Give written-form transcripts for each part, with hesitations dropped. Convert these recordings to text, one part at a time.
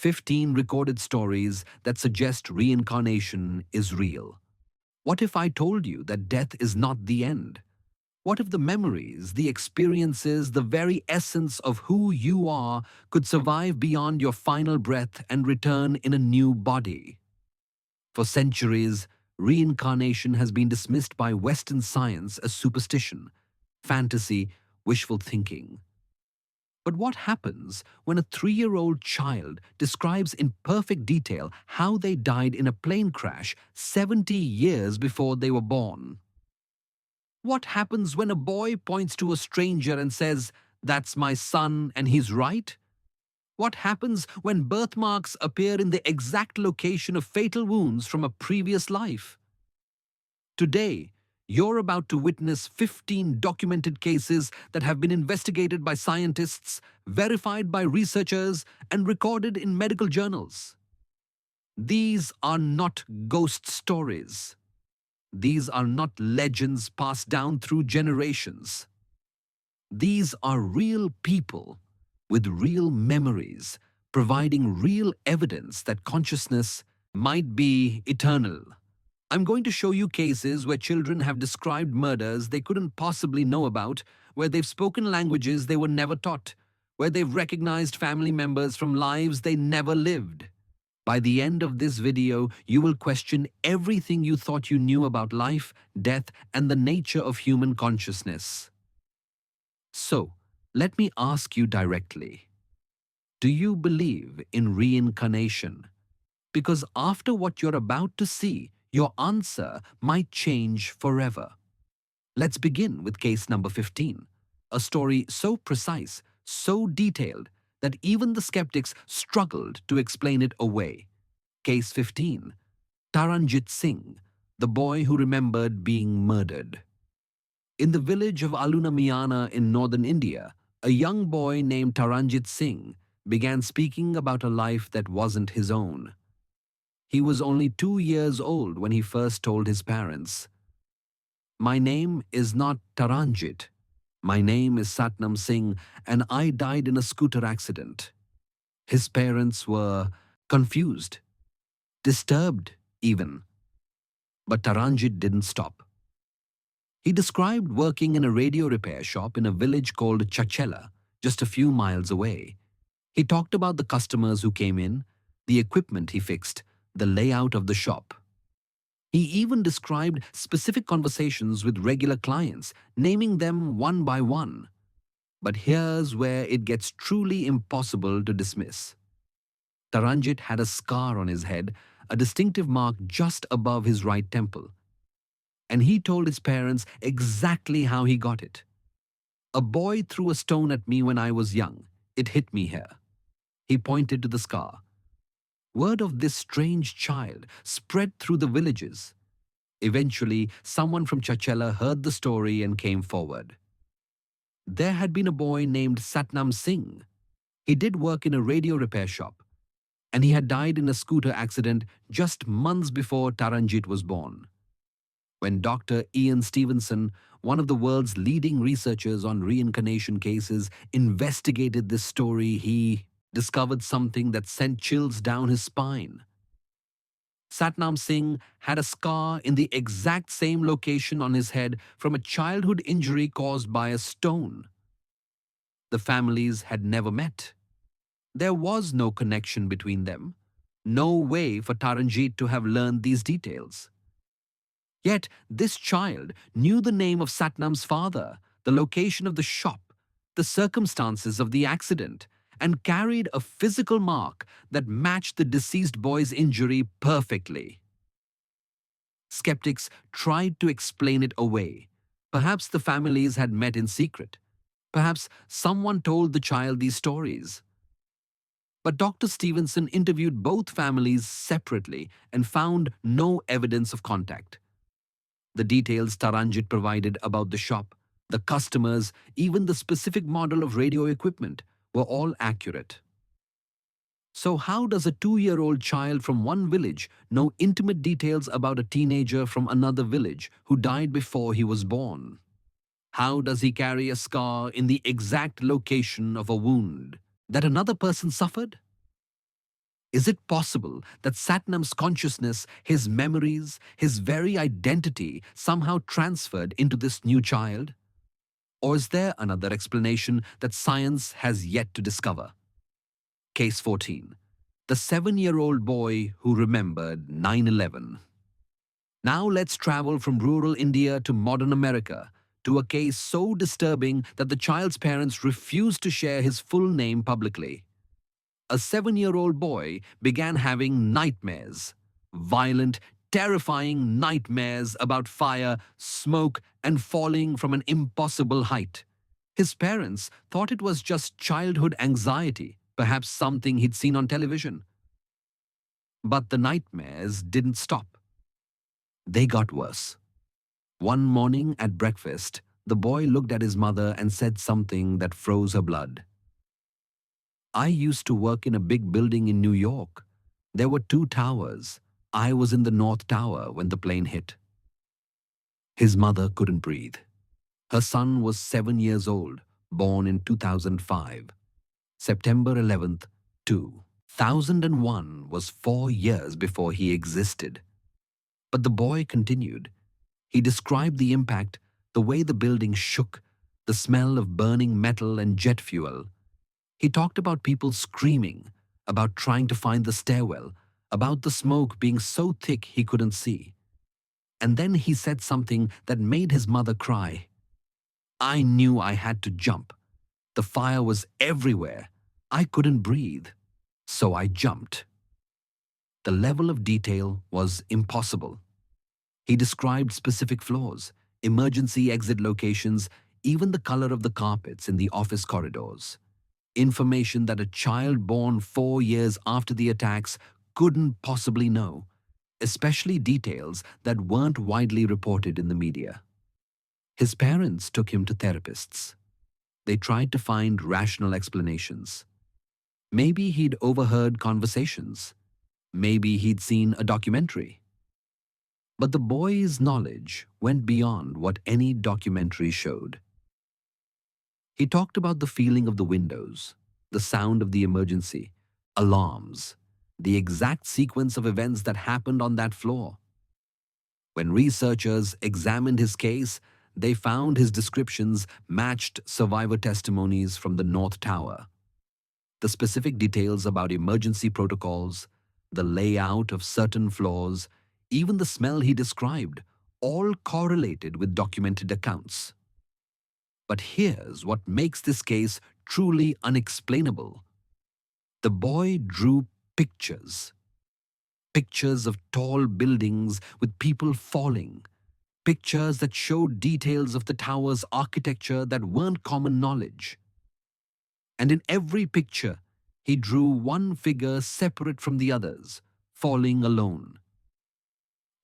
15 recorded stories that suggest reincarnation is real. What if I told you that death is not the end? What if the memories, the experiences, the very essence of who you are could survive beyond your final breath and return in a new body? For centuries, reincarnation has been dismissed by Western science as superstition, fantasy, wishful thinking. But what happens when a 3-year-old child describes in perfect detail how they died in a plane crash 70 years before they were born? What happens when a boy points to a stranger and says, "That's my son," and he's right? What happens when birthmarks appear in the exact location of fatal wounds from a previous life? Today, you're about to witness 15 documented cases that have been investigated by scientists, verified by researchers, and recorded in medical journals. These are not ghost stories. These are not legends passed down through generations. These are real people with real memories, providing real evidence that consciousness might be eternal. I'm going to show you cases where children have described murders they couldn't possibly know about, where they've spoken languages they were never taught, where they've recognized family members from lives they never lived. By the end of this video, you will question everything you thought you knew about life, death, and the nature of human consciousness. So, let me ask you directly. Do you believe in reincarnation? Because after what you're about to see, your answer might change forever. Let's begin with case number 15, a story so precise, so detailed, that even the skeptics struggled to explain it away. Case 15, Taranjit Singh, the boy who remembered being murdered. In the village of Alunamiana in northern India, a young boy named Taranjit Singh began speaking about a life that wasn't his own. He was only 2 years old when he first told his parents, "My name is not Taranjit. My name is Satnam Singh, and I died in a scooter accident." His parents were confused, disturbed even. But Taranjit didn't stop. He described working in a radio repair shop in a village called Chachela, just a few miles away. He talked about the customers who came in, the equipment he fixed, the layout of the shop. He even described specific conversations with regular clients, naming them one by one. But here's where it gets truly impossible to dismiss. Taranjit had a scar on his head, a distinctive mark just above his right temple. And he told his parents exactly how he got it. "A boy threw a stone at me when I was young. It hit me here." He pointed to the scar. Word of this strange child spread through the villages. Eventually, someone from Chachela heard the story and came forward. There had been a boy named Satnam Singh. He did work in a radio repair shop, and he had died in a scooter accident just months before Taranjit was born. When Dr. Ian Stevenson, one of the world's leading researchers on reincarnation cases, investigated this story, he discovered something that sent chills down his spine. Satnam Singh had a scar in the exact same location on his head from a childhood injury caused by a stone. The families had never met. There was no connection between them, no way for Taranjit to have learned these details. Yet this child knew the name of Satnam's father, the location of the shop, the circumstances of the accident, and carried a physical mark that matched the deceased boy's injury perfectly. Skeptics tried to explain it away. Perhaps the families had met in secret. Perhaps someone told the child these stories. But Dr. Stevenson interviewed both families separately and found no evidence of contact. The details Taranjit provided about the shop, the customers, even the specific model of radio equipment were all accurate. So how does a 2-year-old child from one village know intimate details about a teenager from another village who died before he was born? How does he carry a scar in the exact location of a wound that another person suffered? Is it possible that Satnam's consciousness, his memories, his very identity somehow transferred into this new child? Or is there another explanation that science has yet to discover? Case 14. The 7-year-old boy who remembered 9/11. Now let's travel from rural India to modern America, to a case so disturbing that the child's parents refused to share his full name publicly. A 7-year-old boy began having nightmares, violent, terrifying nightmares about fire, smoke, and falling from an impossible height. His parents thought it was just childhood anxiety, perhaps something he'd seen on television. But the nightmares didn't stop. They got worse. One morning at breakfast, the boy looked at his mother and said something that froze her blood. "I used to work in a big building in New York. There were 2 towers. I was in the North Tower when the plane hit." His mother couldn't breathe. Her son was 7 years old, born in 2005. September 11th, 2001 was 4 years before he existed. But the boy continued. He described the impact, the way the building shook, the smell of burning metal and jet fuel. He talked about people screaming, about trying to find the stairwell, about the smoke being so thick he couldn't see. And then he said something that made his mother cry. "I knew I had to jump. The fire was everywhere. I couldn't breathe. So I jumped." The level of detail was impossible. He described specific floors, emergency exit locations, even the color of the carpets in the office corridors. Information that a child born 4 years after the attacks couldn't possibly know, especially details that weren't widely reported in the media. His parents took him to therapists. They tried to find rational explanations. Maybe he'd overheard conversations. Maybe he'd seen a documentary. But the boy's knowledge went beyond what any documentary showed. He talked about the feeling of the windows, the sound of the emergency, alarms, the exact sequence of events that happened on that floor. When researchers examined his case, they found his descriptions matched survivor testimonies from the North Tower. The specific details about emergency protocols, the layout of certain floors, even the smell he described, all correlated with documented accounts. But here's what makes this case truly unexplainable. The boy drew pictures. Pictures of tall buildings with people falling. Pictures that showed details of the tower's architecture that weren't common knowledge. And in every picture, he drew one figure separate from the others, falling alone.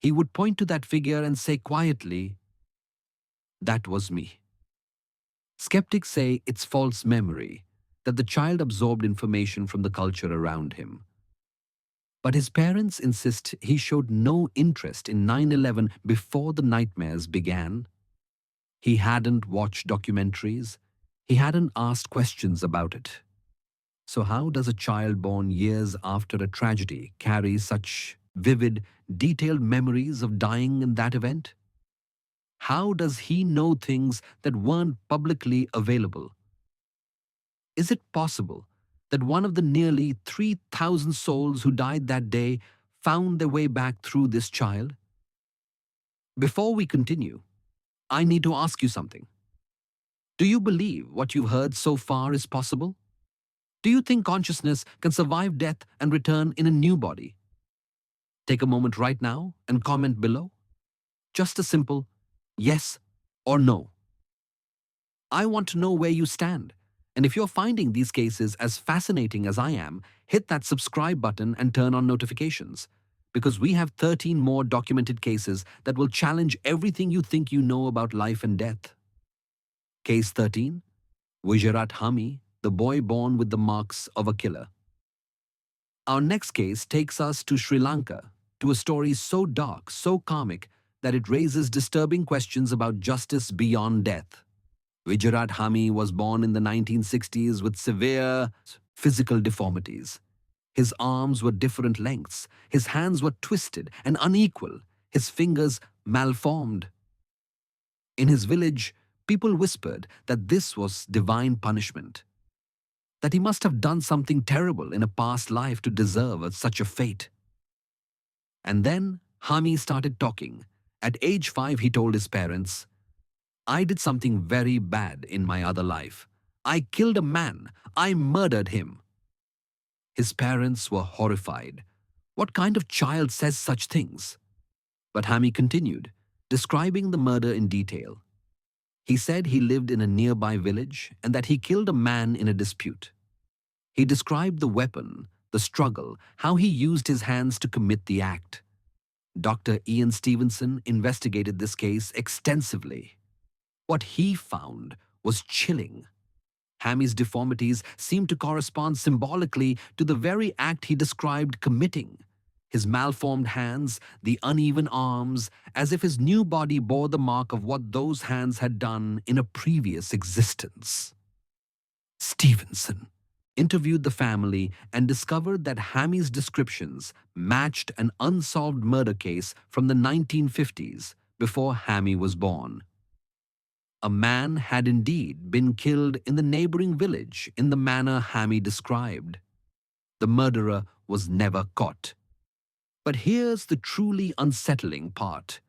He would point to that figure and say quietly, "That was me." Skeptics say it's false memory, that the child absorbed information from the culture around him. But his parents insist he showed no interest in 9/11 before the nightmares began. He hadn't watched documentaries. He hadn't asked questions about it. So how does a child born years after a tragedy carry such vivid, detailed memories of dying in that event? How does he know things that weren't publicly available? Is it possible that one of the nearly 3,000 souls who died that day found their way back through this child? Before we continue, I need to ask you something. Do you believe what you've heard so far is possible? Do you think consciousness can survive death and return in a new body? Take a moment right now and comment below. Just a simple yes or no. I want to know where you stand. And if you're finding these cases as fascinating as I am, hit that subscribe button and turn on notifications. Because we have 13 more documented cases that will challenge everything you think you know about life and death. Case 13, Gujarat Hami, the boy born with the marks of a killer. Our next case takes us to Sri Lanka, to a story so dark, so karmic, that it raises disturbing questions about justice beyond death. Gujarat Hami was born in the 1960s with severe physical deformities. His arms were different lengths, his hands were twisted and unequal, his fingers malformed. In his village, people whispered that this was divine punishment, that he must have done something terrible in a past life to deserve such a fate. And then Hami started talking. At age 5, he told his parents, I did something very bad in my other life. I killed a man. I murdered him. His parents were horrified. What kind of child says such things? But Hami continued, describing the murder in detail. He said he lived in a nearby village and that he killed a man in a dispute. He described the weapon, the struggle, how he used his hands to commit the act. Dr. Ian Stevenson investigated this case extensively. What he found was chilling. Hami's deformities seemed to correspond symbolically to the very act he described committing. His malformed hands, the uneven arms, as if his new body bore the mark of what those hands had done in a previous existence. Stevenson interviewed the family and discovered that Hami's descriptions matched an unsolved murder case from the 1950s, before Hami was born. A man had indeed been killed in the neighboring village in the manner Hami described. The murderer was never caught. But here's the truly unsettling part.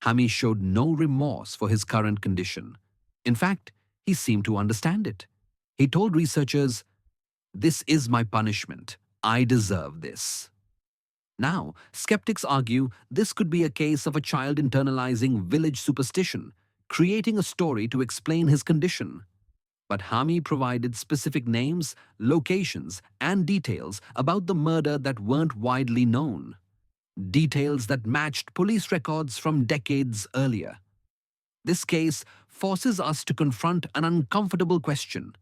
Hami showed no remorse for his current condition. In fact, he seemed to understand it. He told researchers, "This is my punishment. I deserve this." Now, skeptics argue this could be a case of a child internalizing village superstition, creating a story to explain his condition. But Hami provided specific names, locations, and details about the murder that weren't widely known. Details that matched police records from decades earlier. This case forces us to confront an uncomfortable question.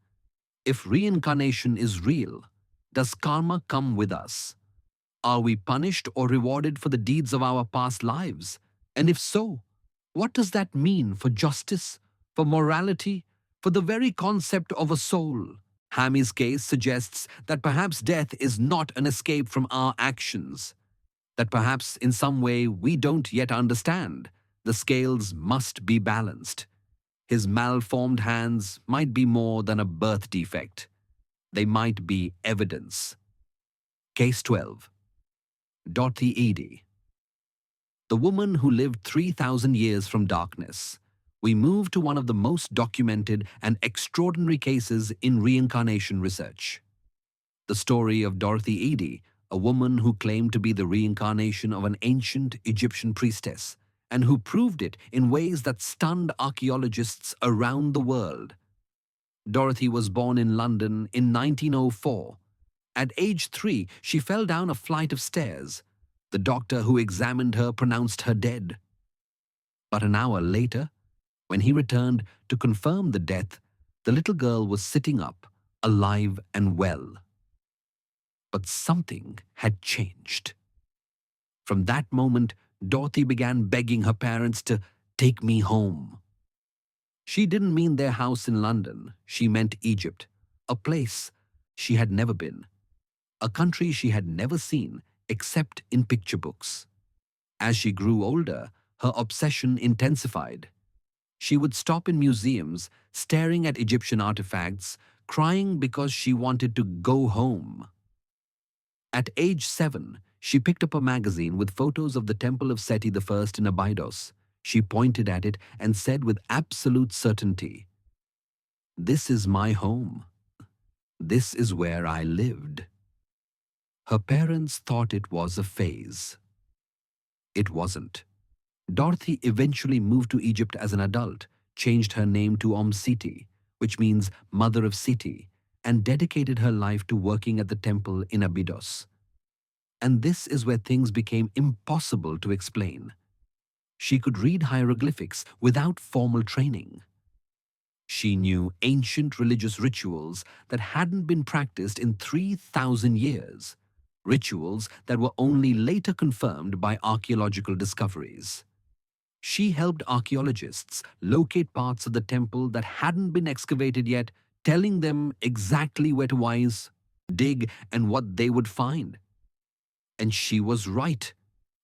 If reincarnation is real, does karma come with us? Are we punished or rewarded for the deeds of our past lives? And if so, what does that mean for justice, for morality, for the very concept of a soul? Hami's case suggests that perhaps death is not an escape from our actions, that perhaps in some way we don't yet understand, the scales must be balanced. His malformed hands might be more than a birth defect. They might be evidence. Case 12. Dorothy Eady. The woman who lived 3,000 years from darkness. We move to one of the most documented and extraordinary cases in reincarnation research. The story of Dorothy Eady, a woman who claimed to be the reincarnation of an ancient Egyptian priestess, and who proved it in ways that stunned archaeologists around the world. Dorothy was born in London in 1904. At age 3, she fell down a flight of stairs. The doctor who examined her pronounced her dead. But an hour later, when he returned to confirm the death, the little girl was sitting up, alive and well. But something had changed. From that moment, Dorothy began begging her parents to take me home. She didn't mean their house in London. She meant Egypt, a place she had never been, a country she had never seen except in picture books. As she grew older, her obsession intensified. She would stop in museums, staring at Egyptian artifacts, crying because she wanted to go home. At age 7, she picked up a magazine with photos of the temple of Seti I in Abydos. She pointed at it and said with absolute certainty, "This is my home. This is where I lived." Her parents thought it was a phase. It wasn't. Dorothy eventually moved to Egypt as an adult, changed her name to Seti, which means Mother of Seti, and dedicated her life to working at the temple in Abydos. And this is where things became impossible to explain. She could read hieroglyphics without formal training. She knew ancient religious rituals that hadn't been practiced in 3,000 years, rituals that were only later confirmed by archaeological discoveries. She helped archaeologists locate parts of the temple that hadn't been excavated yet, telling them exactly where to dig, and what they would find. And she was right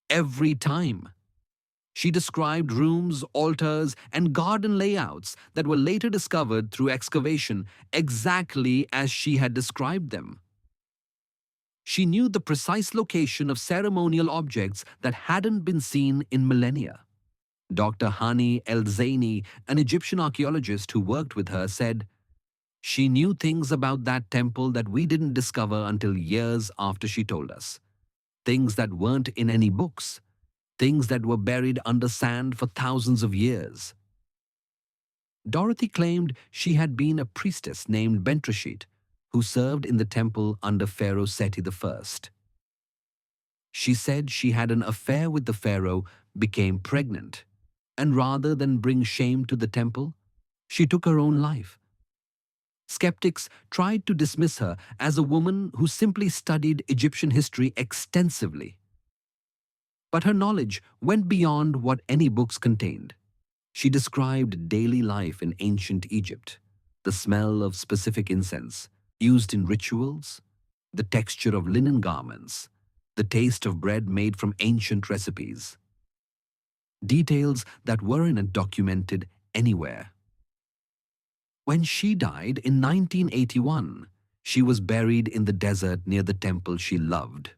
every time. She described rooms, altars, and garden layouts that were later discovered through excavation exactly as she had described them. She knew the precise location of ceremonial objects that hadn't been seen in millennia. Dr. Hani El Zaini, an Egyptian archaeologist who worked with her, said, "She knew things about that temple that we didn't discover until years after she told us. Things that weren't in any books, things that were buried under sand for thousands of years." Dorothy claimed she had been a priestess named Bentrashit, who served in the temple under Pharaoh Seti I. She said she had an affair with the pharaoh, became pregnant, and rather than bring shame to the temple, she took her own life. Skeptics tried to dismiss her as a woman who simply studied Egyptian history extensively. But her knowledge went beyond what any books contained. She described daily life in ancient Egypt, the smell of specific incense used in rituals, the texture of linen garments, the taste of bread made from ancient recipes. Details that weren't documented anywhere. When she died in 1981, she was buried in the desert near the temple she loved.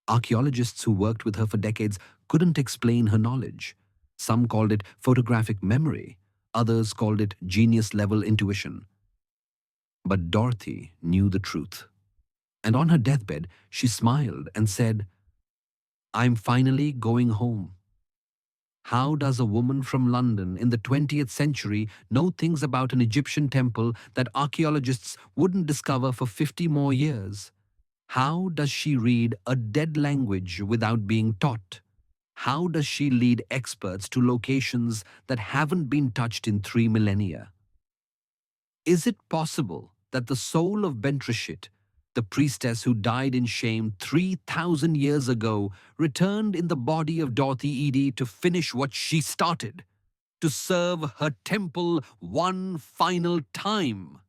Archaeologists who worked with her for decades couldn't explain her knowledge. Some called it photographic memory, others called it genius-level intuition. But Dorothy knew the truth. And on her deathbed, she smiled and said, "I'm finally going home." How does a woman from London in the 20th century know things about an Egyptian temple that archaeologists wouldn't discover for 50 more years? How does she read a dead language without being taught? How does she lead experts to locations that haven't been touched in 3 millennia? Is it possible that the soul of Bentrashit, the priestess who died in shame 3,000 years ago, returned in the body of Dorothy Eady to finish what she started, to serve her temple one final time?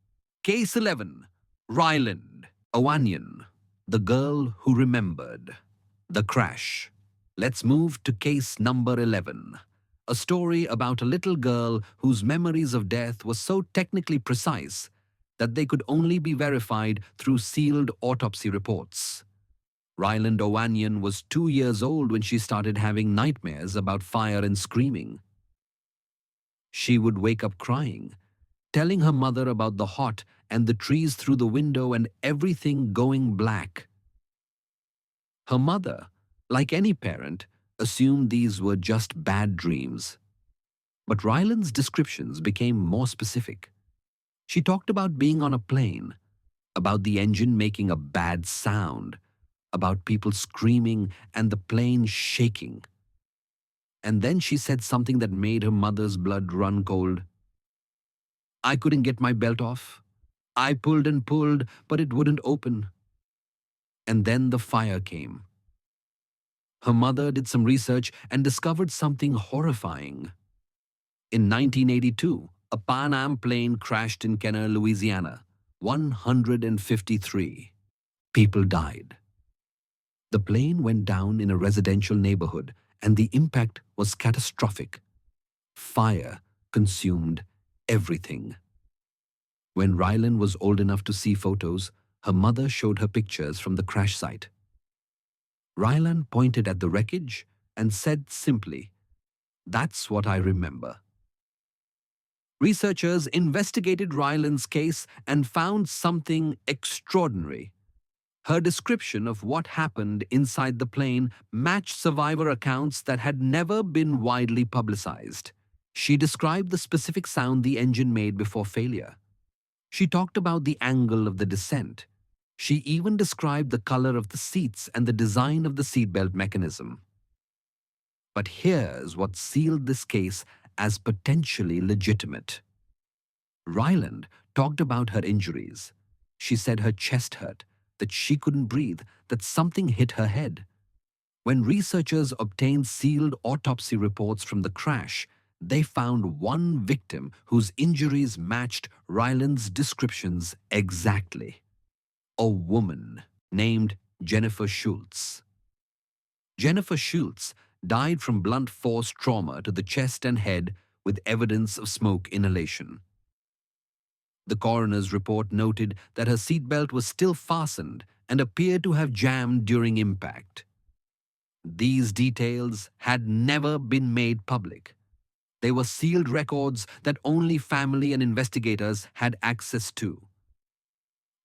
Case 11. Ryland Owanian, the girl who remembered. The crash. Let's move to case number 11. A story about a little girl whose memories of death were so technically precise that they could only be verified through sealed autopsy reports. Ryland Owanian was 2 years old when she started having nightmares about fire and screaming. She would wake up crying, telling her mother about the hot and the trees through the window and everything going black. Her mother, like any parent, assumed these were just bad dreams. But Ryland's descriptions became more specific. She talked about being on a plane, about the engine making a bad sound, about people screaming and the plane shaking. And then she said something that made her mother's blood run cold. "I couldn't get my belt off. I pulled and pulled, but it wouldn't open." And then the fire came. Her mother did some research and discovered something horrifying. In 1982, a Pan Am plane crashed in Kenner, Louisiana. 153 people died. The plane went down in a residential neighborhood, and the impact was catastrophic. Fire consumed everything. When Ryland was old enough to see photos, her mother showed her pictures from the crash site. Ryland pointed at the wreckage and said simply, "That's what I remember." Researchers investigated Ryland's case and found something extraordinary. Her description of what happened inside the plane matched survivor accounts that had never been widely publicized. She described the specific sound the engine made before failure. She talked about the angle of the descent. She even described the color of the seats and the design of the seatbelt mechanism. But here's what sealed this case as potentially legitimate. Ryland talked about her injuries. She said her chest hurt, that she couldn't breathe, that something hit her head. When researchers obtained sealed autopsy reports from the crash, they found one victim whose injuries matched Ryland's descriptions exactly. A woman named Jennifer Schultz. Jennifer Schultz died from blunt force trauma to the chest and head with evidence of smoke inhalation. The coroner's report noted that her seatbelt was still fastened and appeared to have jammed during impact. These details had never been made public. They were sealed records that only family and investigators had access to.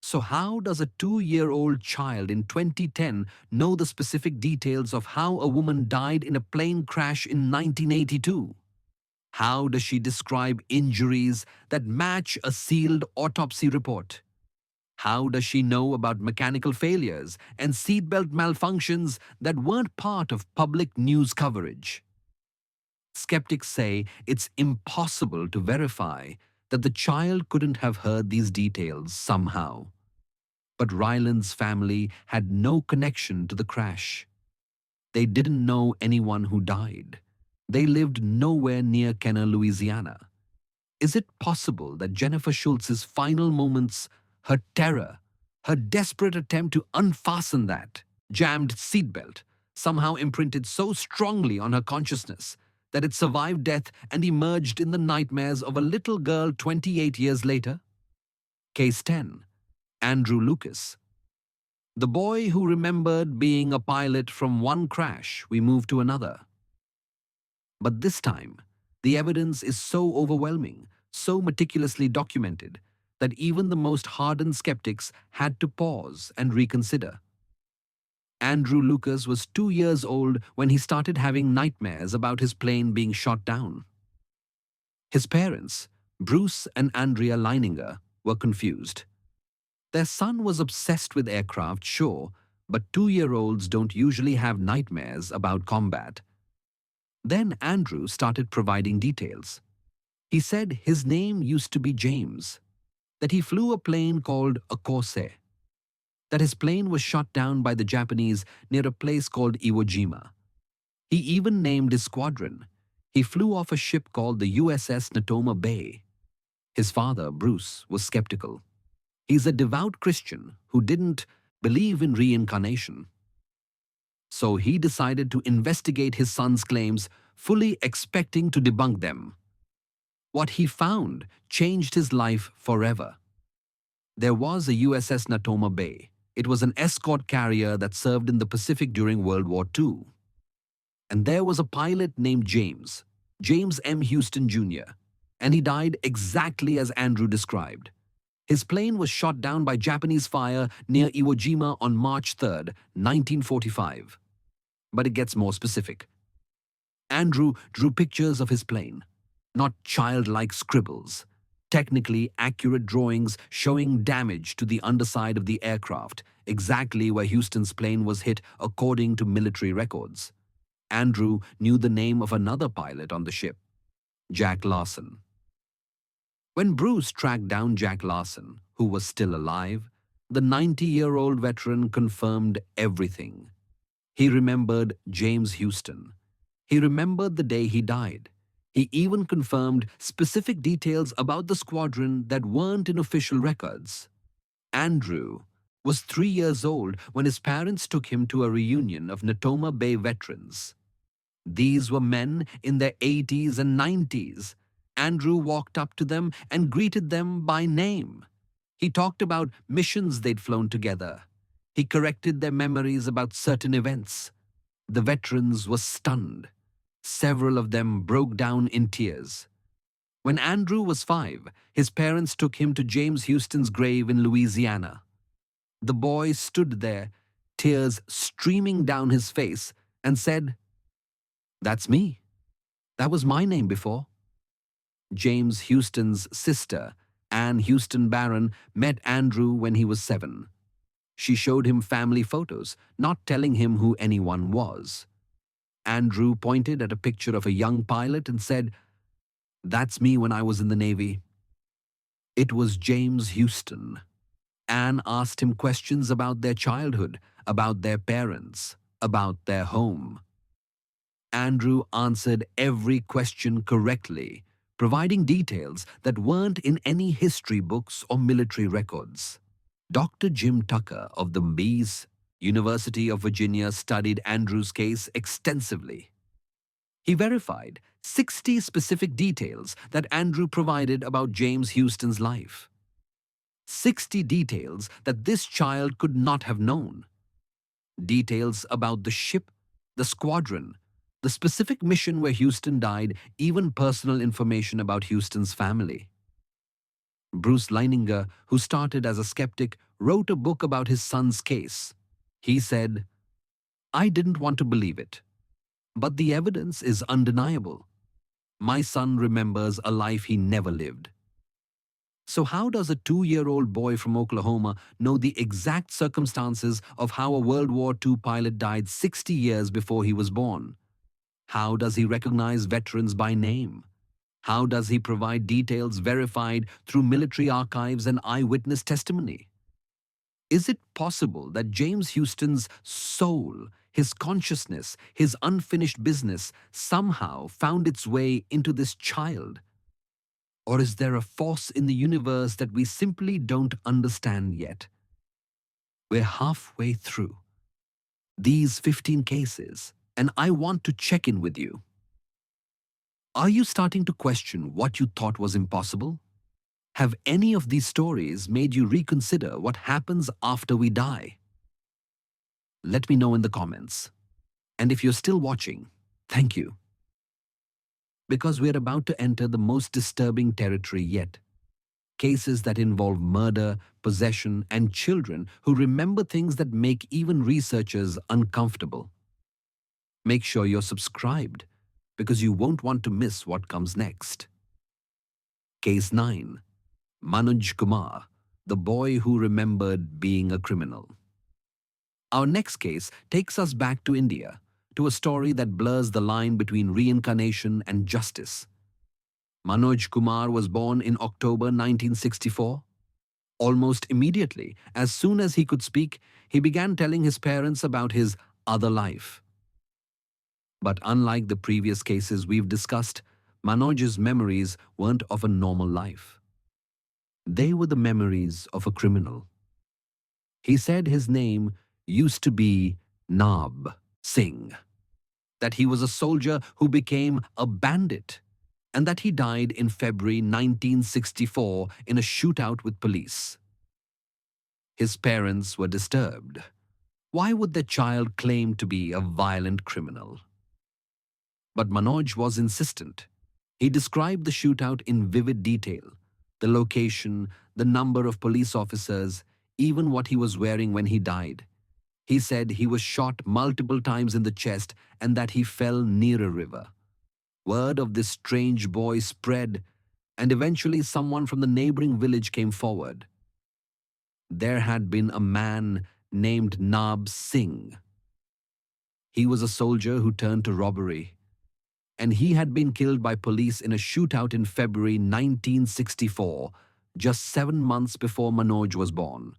So how does a 2-year-old child in 2010 know the specific details of how a woman died in a plane crash in 1982? How does she describe injuries that match a sealed autopsy report? How does she know about mechanical failures and seatbelt malfunctions that weren't part of public news coverage? Skeptics say it's impossible to verify that the child couldn't have heard these details somehow. But Ryland's family had no connection to the crash. They didn't know anyone who died. They lived nowhere near Kenner, Louisiana. Is it possible that Jennifer Schultz's final moments, her terror, her desperate attempt to unfasten that jammed seatbelt, somehow imprinted so strongly on her consciousness that it survived death and emerged in the nightmares of a little girl 28 years later? Case 10. Andrew Lucas. The boy who remembered being a pilot from one crash, we moved to another. But this time, the evidence is so overwhelming, so meticulously documented, that even the most hardened skeptics had to pause and reconsider. Andrew Lucas was 2 years old when he started having nightmares about his plane being shot down. His parents, Bruce and Andrea Leininger, were confused. Their son was obsessed with aircraft, sure, but 2-year-olds don't usually have nightmares about combat. Then Andrew started providing details. He said his name used to be James, that he flew a plane called a Corsair, that his plane was shot down by the Japanese near a place called Iwo Jima. He even named his squadron. He flew off a ship called the USS Natoma Bay. His father, Bruce, was skeptical. He's a devout Christian who didn't believe in reincarnation. So he decided to investigate his son's claims, fully expecting to debunk them. What he found changed his life forever. There was a USS Natoma Bay. It was an escort carrier that served in the Pacific during World War II. And there was a pilot named James M. Houston Jr., and he died exactly as Andrew described. His plane was shot down by Japanese fire near Iwo Jima on March 3, 1945. But it gets more specific. Andrew drew pictures of his plane, not childlike scribbles. Technically accurate drawings showing damage to the underside of the aircraft, exactly where Houston's plane was hit according to military records. Andrew knew the name of another pilot on the ship, Jack Larson. When Bruce tracked down Jack Larson, who was still alive, the 90-year-old veteran confirmed everything. He remembered James Houston. He remembered the day he died. He even confirmed specific details about the squadron that weren't in official records. Andrew was 3 years old when his parents took him to a reunion of Natoma Bay veterans. These were men in their 80s and 90s. Andrew walked up to them and greeted them by name. He talked about missions they'd flown together. He corrected their memories about certain events. The veterans were stunned. Several of them broke down in tears. When Andrew was 5, his parents took him to James Houston's grave in Louisiana. The boy stood there, tears streaming down his face, and said, "That's me. That was my name before." James Houston's sister, Anne Houston Barron, met Andrew when he was 7. She showed him family photos, not telling him who anyone was. Andrew pointed at a picture of a young pilot and said, "That's me when I was in the Navy." It was James Houston. Anne asked him questions about their childhood, about their parents, about their home. Andrew answered every question correctly, providing details that weren't in any history books or military records. Dr. Jim Tucker of the Meese University of Virginia studied Andrew's case extensively. He verified 60 specific details that Andrew provided about James Houston's life. 60 details that this child could not have known. Details about the ship, the squadron, the specific mission where Houston died, even personal information about Houston's family. Bruce Leininger, who started as a skeptic, wrote a book about his son's case. He said, "I didn't want to believe it, but the evidence is undeniable. My son remembers a life he never lived." So how does a 2-year-old boy from Oklahoma know the exact circumstances of how a World War II pilot died 60 years before he was born? How does he recognize veterans by name? How does he provide details verified through military archives and eyewitness testimony? Is it possible that James Houston's soul, his consciousness, his unfinished business somehow found its way into this child? Or is there a force in the universe that we simply don't understand yet? We're halfway through these 15 cases, and I want to check in with you. Are you starting to question what you thought was impossible? Have any of these stories made you reconsider what happens after we die? Let me know in the comments. And if you're still watching, thank you. Because we're about to enter the most disturbing territory yet. Cases that involve murder, possession, and children who remember things that make even researchers uncomfortable. Make sure you're subscribed, because you won't want to miss what comes next. Case 9. Manoj Kumar, the boy who remembered being a criminal. Our next case takes us back to India, to a story that blurs the line between reincarnation and justice. Manoj Kumar was born in October 1964. Almost immediately, as soon as he could speak, he began telling his parents about his other life. But unlike the previous cases we've discussed, Manoj's memories weren't of a normal life. They were the memories of a criminal. He said his name used to be Nab Singh, that he was a soldier who became a bandit, and that he died in February 1964 in a shootout with police. His parents were disturbed. Why would their child claim to be a violent criminal? But Manoj was insistent. He described the shootout in vivid detail, the location, the number of police officers, even what he was wearing when he died. He said he was shot multiple times in the chest and that he fell near a river. Word of this strange boy spread, and eventually someone from the neighboring village came forward. There had been a man named Nab Singh. He was a soldier who turned to robbery, and he had been killed by police in a shootout in February 1964, just 7 months before Manoj was born.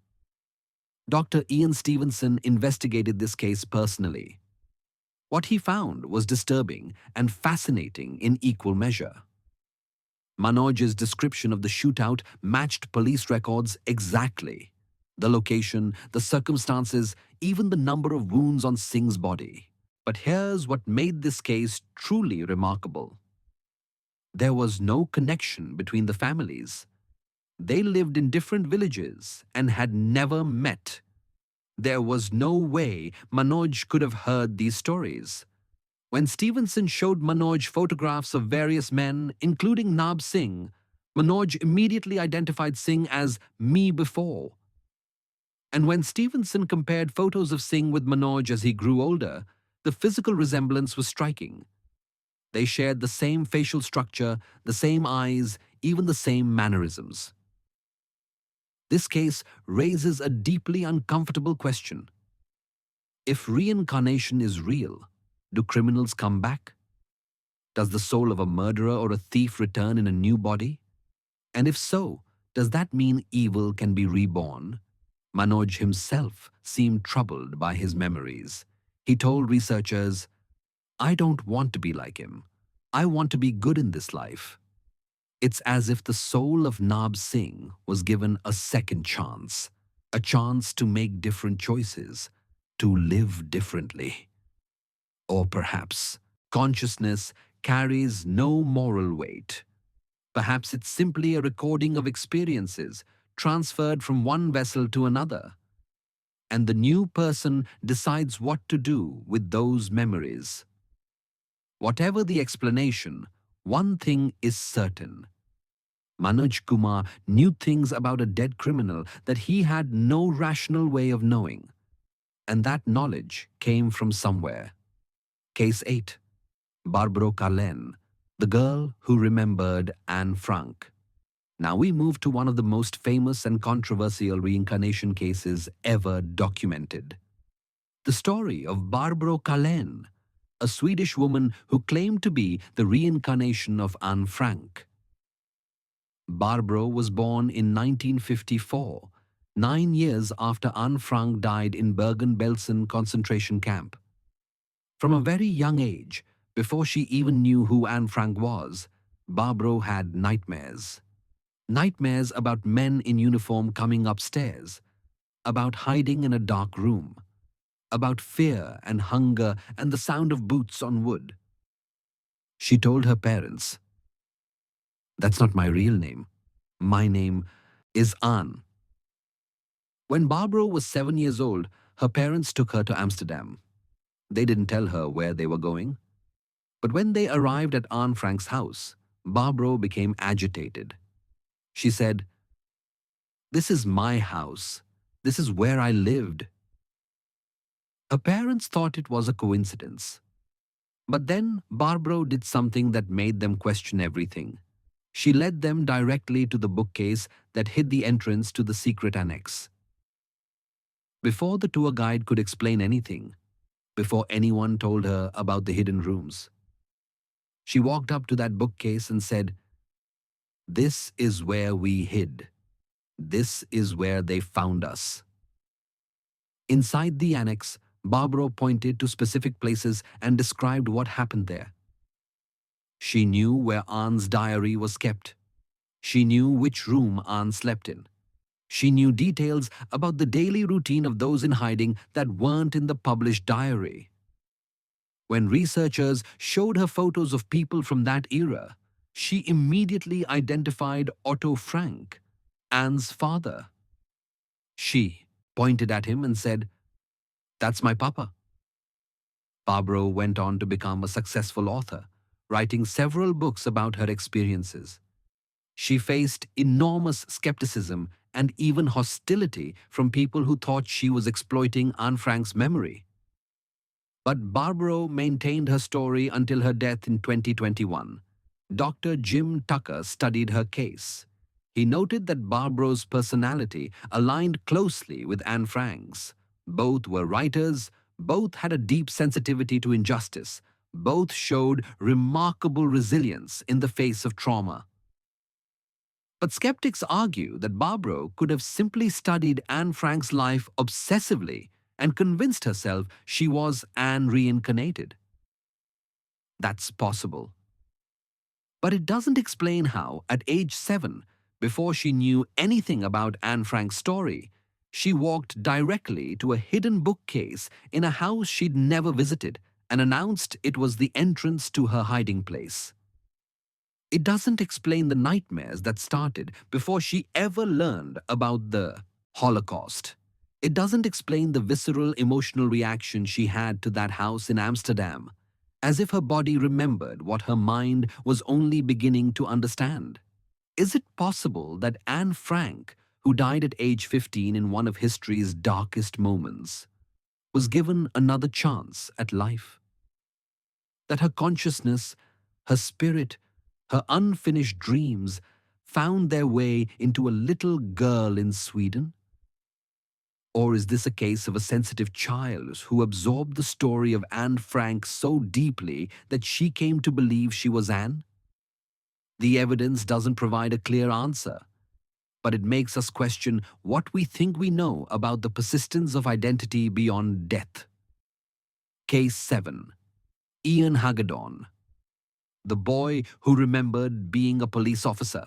Dr. Ian Stevenson investigated this case personally. What he found was disturbing and fascinating in equal measure. Manoj's description of the shootout matched police records exactly. The location, the circumstances, even the number of wounds on Singh's body. But here's what made this case truly remarkable. There was no connection between the families. They lived in different villages and had never met. There was no way Manoj could have heard these stories. When Stevenson showed Manoj photographs of various men, including Nab Singh, Manoj immediately identified Singh as me before. And when Stevenson compared photos of Singh with Manoj as he grew older, the physical resemblance was striking. They shared the same facial structure, the same eyes, even the same mannerisms. This case raises a deeply uncomfortable question. If reincarnation is real, do criminals come back? Does the soul of a murderer or a thief return in a new body? And if so, does that mean evil can be reborn? Manoj himself seemed troubled by his memories. He told researchers, "I don't want to be like him. I want to be good in this life." It's as if the soul of Nab Singh was given a second chance. a chance to make different choices, to live differently. Or perhaps consciousness carries no moral weight. Perhaps it's simply a recording of experiences transferred from one vessel to another, and the new person decides what to do with those memories. Whatever the explanation, one thing is certain. Manoj Kumar knew things about a dead criminal that he had no rational way of knowing, and that knowledge came from somewhere. Case 8. Barbaro Carlen, the girl who remembered Anne Frank. Now we move to one of the most famous and controversial reincarnation cases ever documented. The story of Barbaro Carlen, a Swedish woman who claimed to be the reincarnation of Anne Frank. Barbaro was born in 1954, 9 years after Anne Frank died in Bergen-Belsen concentration camp. From a very young age, before she even knew who Anne Frank was, Barbaro had nightmares. Nightmares about men in uniform coming upstairs, about hiding in a dark room, about fear and hunger and the sound of boots on wood. She told her parents, "That's not my real name. My name is Anne." When Barbara was 7 years old, her parents took her to Amsterdam. They didn't tell her where they were going. But when they arrived at Anne Frank's house, Barbara became agitated. She said, "This is my house. This is where I lived." Her parents thought it was a coincidence. But then Barbara did something that made them question everything. She led them directly to the bookcase that hid the entrance to the secret annex. Before the tour guide could explain anything, before anyone told her about the hidden rooms, she walked up to that bookcase and said, "This is where we hid. This is where they found us." Inside the annex, Barbara pointed to specific places and described what happened there. She knew where Anne's diary was kept. She knew which room Anne slept in. She knew details about the daily routine of those in hiding that weren't in the published diary. When researchers showed her photos of people from that era, she immediately identified Otto Frank, Anne's father. She pointed at him and said, "That's my papa." Barbara went on to become a successful author, writing several books about her experiences. She faced enormous skepticism and even hostility from people who thought she was exploiting Anne Frank's memory. But Barbara maintained her story until her death in 2021. Dr. Jim Tucker studied her case. He noted that Barbara's personality aligned closely with Anne Frank's. Both were writers, both had a deep sensitivity to injustice, both showed remarkable resilience in the face of trauma. But skeptics argue that Barbara could have simply studied Anne Frank's life obsessively and convinced herself she was Anne reincarnated. That's possible. But it doesn't explain how, at age 7, before she knew anything about Anne Frank's story, she walked directly to a hidden bookcase in a house she'd never visited and announced it was the entrance to her hiding place. It doesn't explain the nightmares that started before she ever learned about the Holocaust. It doesn't explain the visceral emotional reaction she had to that house in Amsterdam, as if her body remembered what her mind was only beginning to understand. Is it possible that Anne Frank, who died at age 15 in one of history's darkest moments, was given another chance at life? That her consciousness, her spirit, her unfinished dreams found their way into a little girl in Sweden? Or is this a case of a sensitive child who absorbed the story of Anne Frank so deeply that she came to believe she was Anne? The evidence doesn't provide a clear answer, but it makes us question what we think we know about the persistence of identity beyond death. Case 7. Ian Hagedorn, the boy who remembered being a police officer.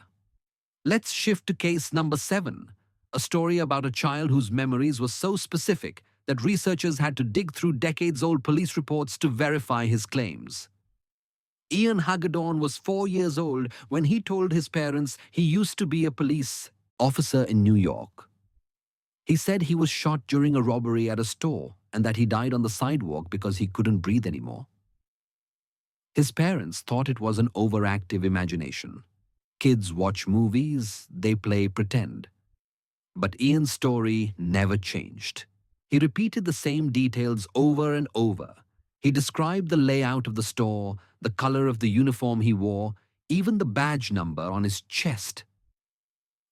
Let's shift to case number 7. a story about a child whose memories were so specific that researchers had to dig through decades-old police reports to verify his claims. Ian Hagedorn was 4 years old when he told his parents he used to be a police officer in New York. He said he was shot during a robbery at a store and that he died on the sidewalk because he couldn't breathe anymore. His parents thought it was an overactive imagination. Kids watch movies, they play pretend. But Ian's story never changed. He repeated the same details over and over. He described the layout of the store, the color of the uniform he wore, even the badge number on his chest.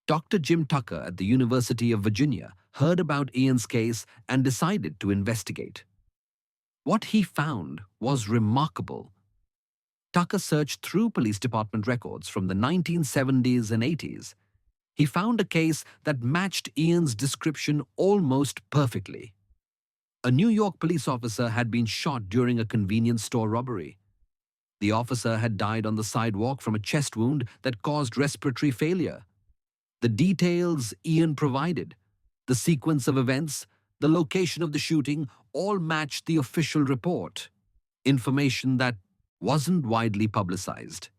Dr. Jim Tucker at the University of Virginia heard about Ian's case and decided to investigate. What he found was remarkable. Tucker searched through police department records from the 1970s and 80s. He found a case that matched Ian's description almost perfectly. A New York police officer had been shot during a convenience store robbery. The officer had died on the sidewalk from a chest wound that caused respiratory failure. The details Ian provided, the sequence of events, the location of the shooting, all matched the official report. Information that wasn't widely publicized.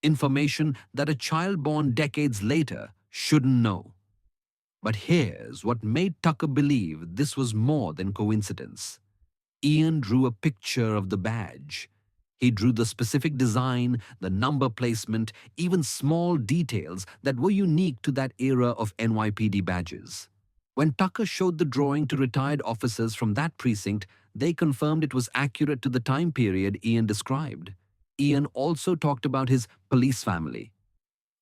Information that a child born decades later shouldn't know. But here's what made Tucker believe this was more than coincidence. Ian drew a picture of the badge. He drew the specific design, the number placement, even small details that were unique to that era of NYPD badges. When Tucker showed the drawing to retired officers from that precinct, they confirmed it was accurate to the time period Ian described. Ian also talked about his police family.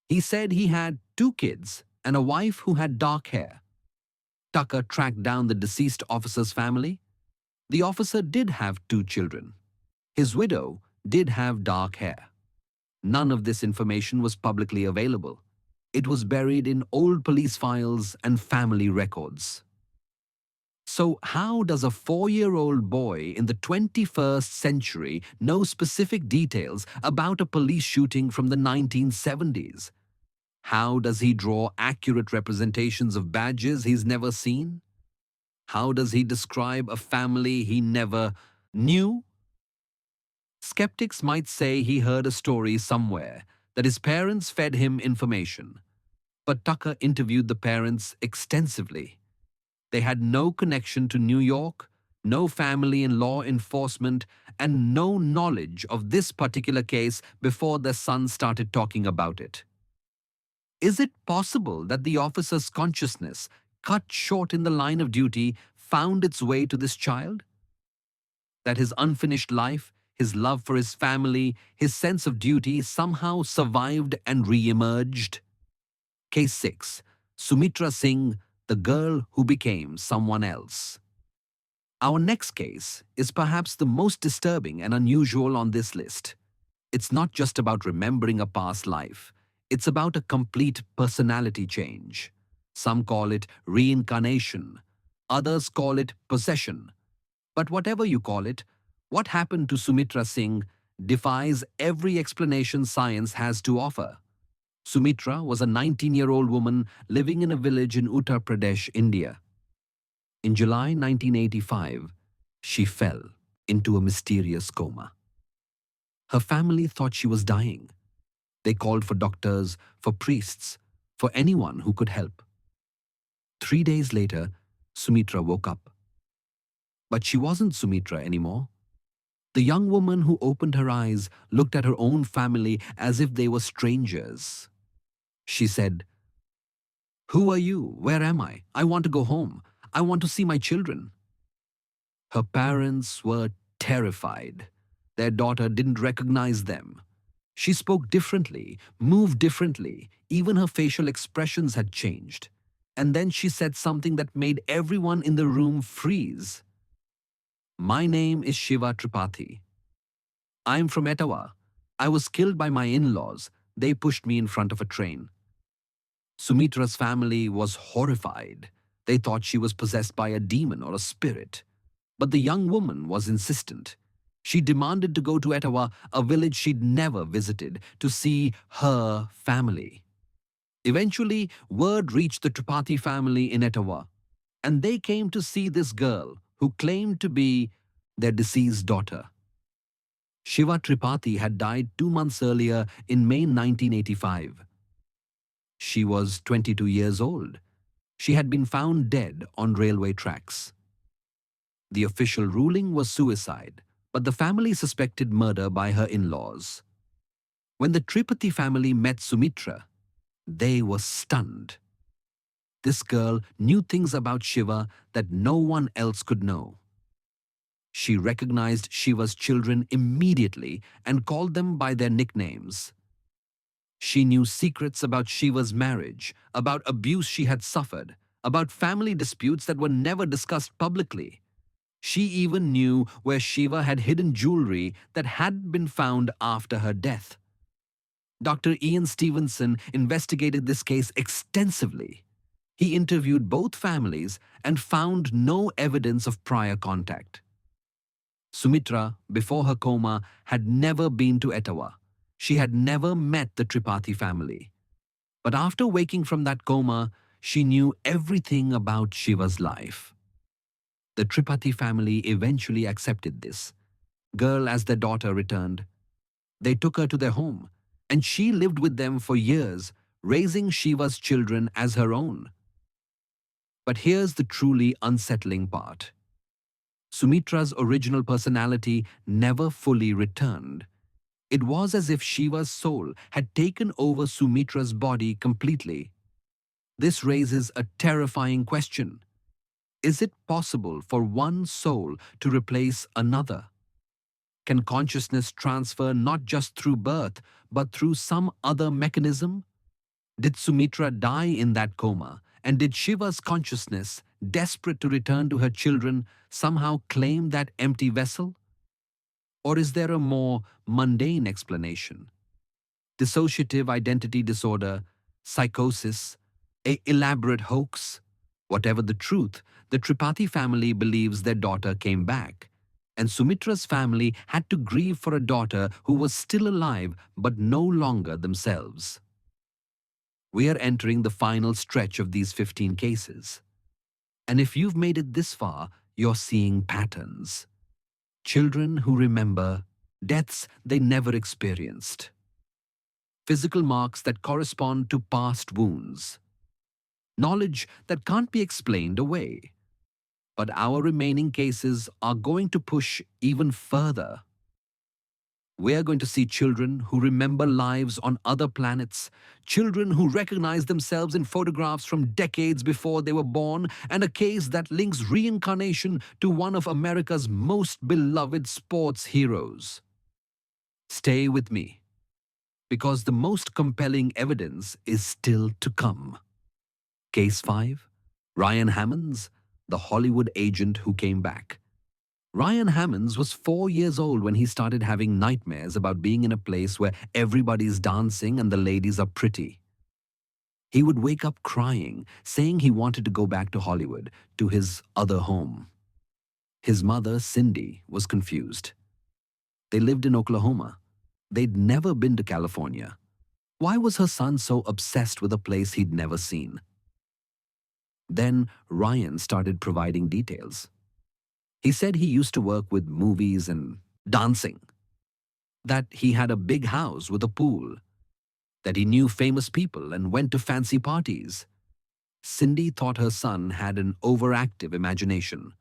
He said he had 2 kids and a wife who had dark hair. Tucker tracked down the deceased officer's family. The officer did have 2 children. His widow did have dark hair. None of this information was publicly available. It was buried in old police files and family records. So how does a 4-year-old boy in the 21st century know specific details about a police shooting from the 1970s? How does he draw accurate representations of badges he's never seen? How does he describe a family he never knew? Skeptics might say he heard a story somewhere, that his parents fed him information. But Tucker interviewed the parents extensively. They had no connection to New York, no family in law enforcement, and no knowledge of this particular case before their son started talking about it. Is it possible that the officer's consciousness, cut short in the line of duty, found its way to this child? That his unfinished life, his love for his family, his sense of duty somehow survived and re-emerged? Case 6. Sumitra Singh, the girl who became someone else. Our next case is perhaps the most disturbing and unusual on this list. It's not just about remembering a past life. It's about a complete personality change. Some call it reincarnation. Others call it possession. But whatever you call it, what happened to Sumitra Singh defies every explanation science has to offer. Sumitra was a 19-year-old woman living in a village in Uttar Pradesh, India. In July 1985, she fell into a mysterious coma. Her family thought she was dying. They called for doctors, for priests, for anyone who could help. 3 days later, Sumitra woke up. But she wasn't Sumitra anymore. The young woman who opened her eyes looked at her own family as if they were strangers. She said, "Who are you? Where am I? I want to go home. I want to see my children." Her parents were terrified. Their daughter didn't recognize them. She spoke differently, moved differently. Even her facial expressions had changed. And then she said something that made everyone in the room freeze. "My name is Shiva Tripathi. I'm from Etawah. I was killed by my in-laws. They pushed me in front of a train." Sumitra's family was horrified. They thought she was possessed by a demon or a spirit. But the young woman was insistent. She demanded to go to Etawah, a village she'd never visited, to see her family. Eventually, word reached the Tripathi family in Etawah, and they came to see this girl who claimed to be their deceased daughter. Shiva Tripathi had died 2 months earlier in May 1985. She was 22 years old. She had been found dead on railway tracks. The official ruling was suicide, but the family suspected murder by her in-laws. When the Tripathi family met Sumitra, they were stunned. This girl knew things about Shiva that no one else could know. She recognized Shiva's children immediately and called them by their nicknames. She knew secrets about Shiva's marriage, about abuse she had suffered, about family disputes that were never discussed publicly. She even knew where Shiva had hidden jewelry that had been found after her death. Dr. Ian Stevenson investigated this case extensively. He interviewed both families and found no evidence of prior contact. Sumitra, before her coma, had never been to Etawah. She had never met the Tripathi family. But after waking from that coma, she knew everything about Shiva's life. The Tripathi family eventually accepted this. Girl as their daughter returned. They took her to their home, and she lived with them for years, raising Shiva's children as her own. But here's the truly unsettling part. Sumitra's original personality never fully returned. It was as if Shiva's soul had taken over Sumitra's body completely. This raises a terrifying question. Is it possible for one soul to replace another? Can consciousness transfer not just through birth, but through some other mechanism? Did Sumitra die in that coma? And did Shiva's consciousness, desperate to return to her children, somehow claim that empty vessel? Or is there a more mundane explanation? Dissociative identity disorder, psychosis, an elaborate hoax? Whatever the truth, the Tripathi family believes their daughter came back. And Sumitra's family had to grieve for a daughter who was still alive but no longer themselves. We are entering the final stretch of these 15 cases. And if you've made it this far, you're seeing patterns. Children who remember deaths they never experienced. Physical marks that correspond to past wounds. Knowledge that can't be explained away. But our remaining cases are going to push even further. We're going to see children who remember lives on other planets, children who recognize themselves in photographs from decades before they were born, and a case that links reincarnation to one of America's most beloved sports heroes. Stay with me, because the most compelling evidence is still to come. Case 5, Ryan Hammonds, the Hollywood agent who came back. Ryan Hammonds was 4 years old when he started having nightmares about being in a place where everybody's dancing and the ladies are pretty. He would wake up crying, saying he wanted to go back to Hollywood, to his other home. His mother, Cindy, was confused. They lived in Oklahoma. They'd never been to California. Why was her son so obsessed with a place he'd never seen? Then Ryan started providing details. He said he used to work with movies and dancing, that he had a big house with a pool, that he knew famous people and went to fancy parties. Cindy thought her son had an overactive imagination.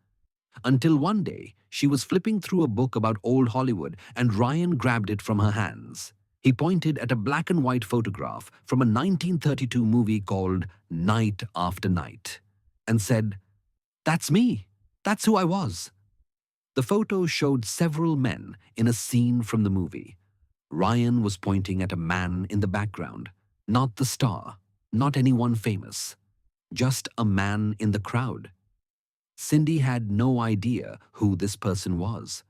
Until one day, she was flipping through a book about old Hollywood and Ryan grabbed it from her hands. He pointed at a black and white photograph from a 1932 movie called Night After Night and said, "That's me. That's who I was." The photo showed several men in a scene from the movie. Ryan was pointing at a man in the background, not the star, not anyone famous, just a man in the crowd. Cindy had no idea who this person was,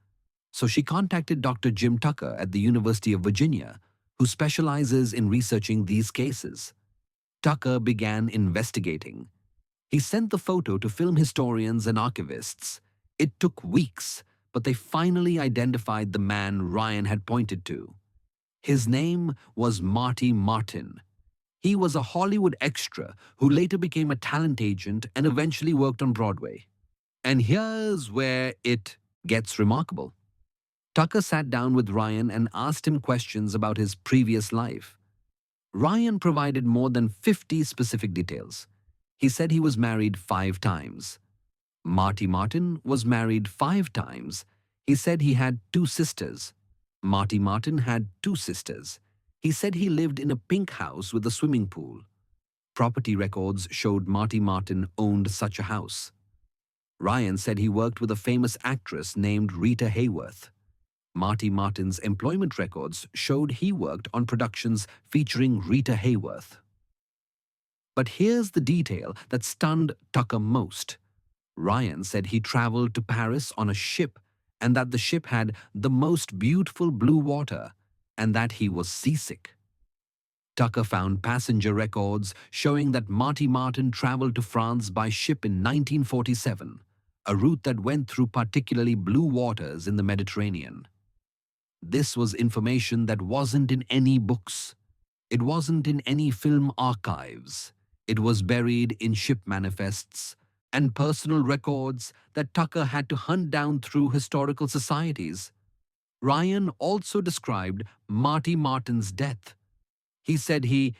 so she contacted Dr. Jim Tucker at the University of Virginia, who specializes in researching these cases. Tucker began investigating. He sent the photo to film historians and archivists. It took weeks, but they finally identified the man Ryan had pointed to. His name was Marty Martin. He was a Hollywood extra who later became a talent agent and eventually worked on Broadway. And here's where it gets remarkable. Tucker sat down with Ryan and asked him questions about his previous life. Ryan provided more than 50 specific details. He said he was married 5 times. Marty Martin was married 5 times. He said he had 2 sisters. Marty Martin had 2 sisters. He said he lived in a pink house with a swimming pool. Property records showed Marty Martin owned such a house. Ryan said he worked with a famous actress named Rita Hayworth. Marty Martin's employment records showed he worked on productions featuring Rita Hayworth. But here's the detail that stunned Tucker most. Ryan said he traveled to Paris on a ship and that the ship had the most beautiful blue water and that he was seasick. Tucker found passenger records showing that Marty Martin traveled to France by ship in 1947, a route that went through particularly blue waters in the Mediterranean. This was information that wasn't in any books. It wasn't in any film archives. It was buried in ship manifests and personal records that Tucker had to hunt down through historical societies. Ryan also described Marty Martin's death. He said he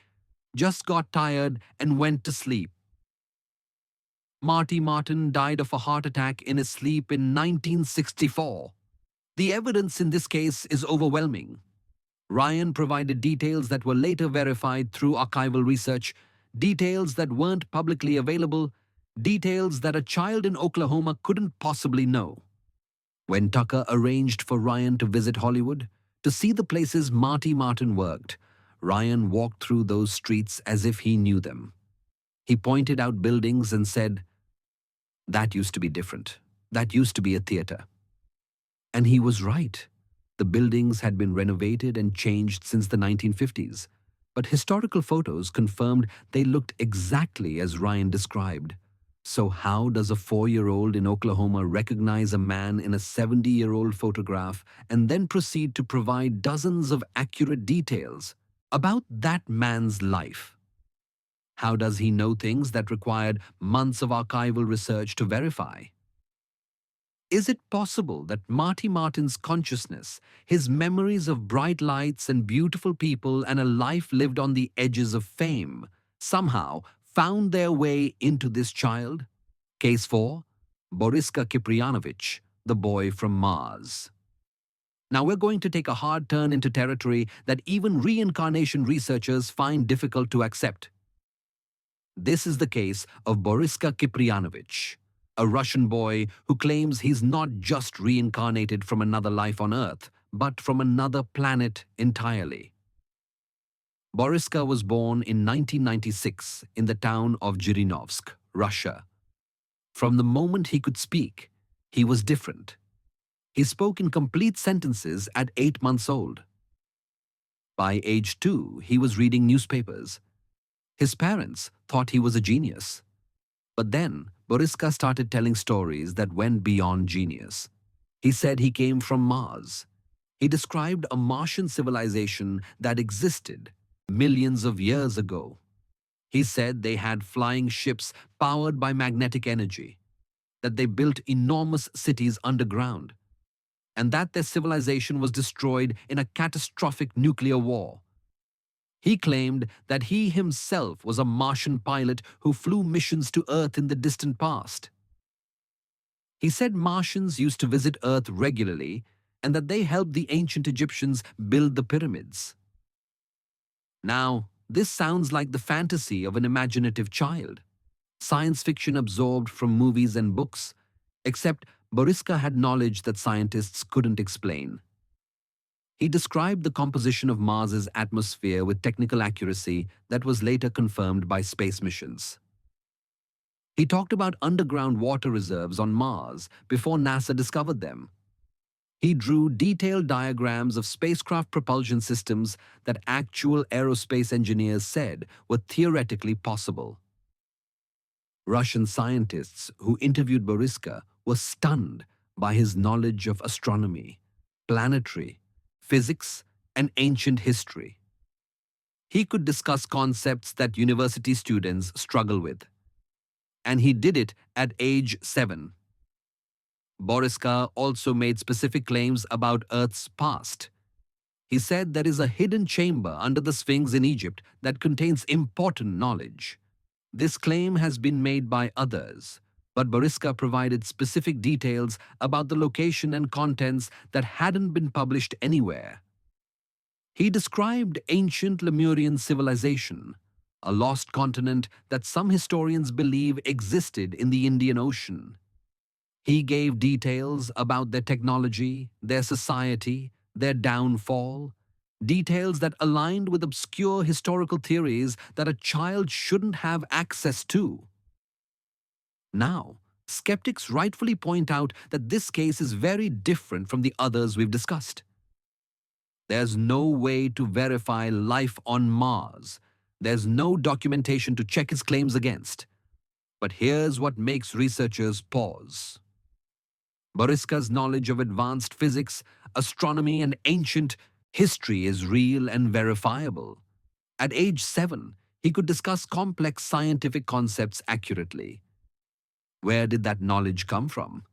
just got tired and went to sleep. Marty Martin died of a heart attack in his sleep in 1964. The evidence in this case is overwhelming. Ryan provided details that were later verified through archival research, details that weren't publicly available, details that a child in Oklahoma couldn't possibly know. When Tucker arranged for Ryan to visit Hollywood, to see the places Marty Martin worked, Ryan walked through those streets as if he knew them. He pointed out buildings and said, "That used to be different. That used to be a theater." And he was right. The buildings had been renovated and changed since the 1950s, but historical photos confirmed they looked exactly as Ryan described. So how does a 4-year-old in Oklahoma recognize a man in a 70-year-old photograph and then proceed to provide dozens of accurate details about that man's life? How does he know things that required months of archival research to verify? Is it possible that Marty Martin's consciousness, his memories of bright lights and beautiful people and a life lived on the edges of fame, somehow found their way into this child? Case 4, Boriska Kiprianovich, the boy from Mars. Now we're going to take a hard turn into territory that even reincarnation researchers find difficult to accept. This is the case of Boriska Kiprianovich, a Russian boy who claims he's not just reincarnated from another life on Earth, but from another planet entirely. Boriska was born in 1996 in the town of Zhirinovsk, Russia. From the moment he could speak, he was different. He spoke in complete sentences at 8 months old. By age 2, he was reading newspapers. His parents thought he was a genius. But then, Boriska started telling stories that went beyond genius. He said he came from Mars. He described a Martian civilization that existed millions of years ago. He said they had flying ships powered by magnetic energy, that they built enormous cities underground, and that their civilization was destroyed in a catastrophic nuclear war. He claimed that he himself was a Martian pilot who flew missions to Earth in the distant past. He said Martians used to visit Earth regularly and that they helped the ancient Egyptians build the pyramids. Now, this sounds like the fantasy of an imaginative child, science fiction absorbed from movies and books, except Boriska had knowledge that scientists couldn't explain. He described the composition of Mars's atmosphere with technical accuracy that was later confirmed by space missions. He talked about underground water reserves on Mars before NASA discovered them. He drew detailed diagrams of spacecraft propulsion systems that actual aerospace engineers said were theoretically possible. Russian scientists who interviewed Boriska were stunned by his knowledge of astronomy, planetary, physics, and ancient history. He could discuss concepts that university students struggle with. And he did it at age 7. Boriska also made specific claims about Earth's past. He said there is a hidden chamber under the Sphinx in Egypt that contains important knowledge. This claim has been made by others, but Boriska provided specific details about the location and contents that hadn't been published anywhere. He described ancient Lemurian civilization, a lost continent that some historians believe existed in the Indian Ocean. He gave details about their technology, their society, their downfall, details that aligned with obscure historical theories that a child shouldn't have access to. Now, skeptics rightfully point out that this case is very different from the others we've discussed. There's no way to verify life on Mars. There's no documentation to check his claims against. But here's what makes researchers pause. Boriska's knowledge of advanced physics, astronomy, and ancient history is real and verifiable. At age 7, he could discuss complex scientific concepts accurately. Where did that knowledge come from?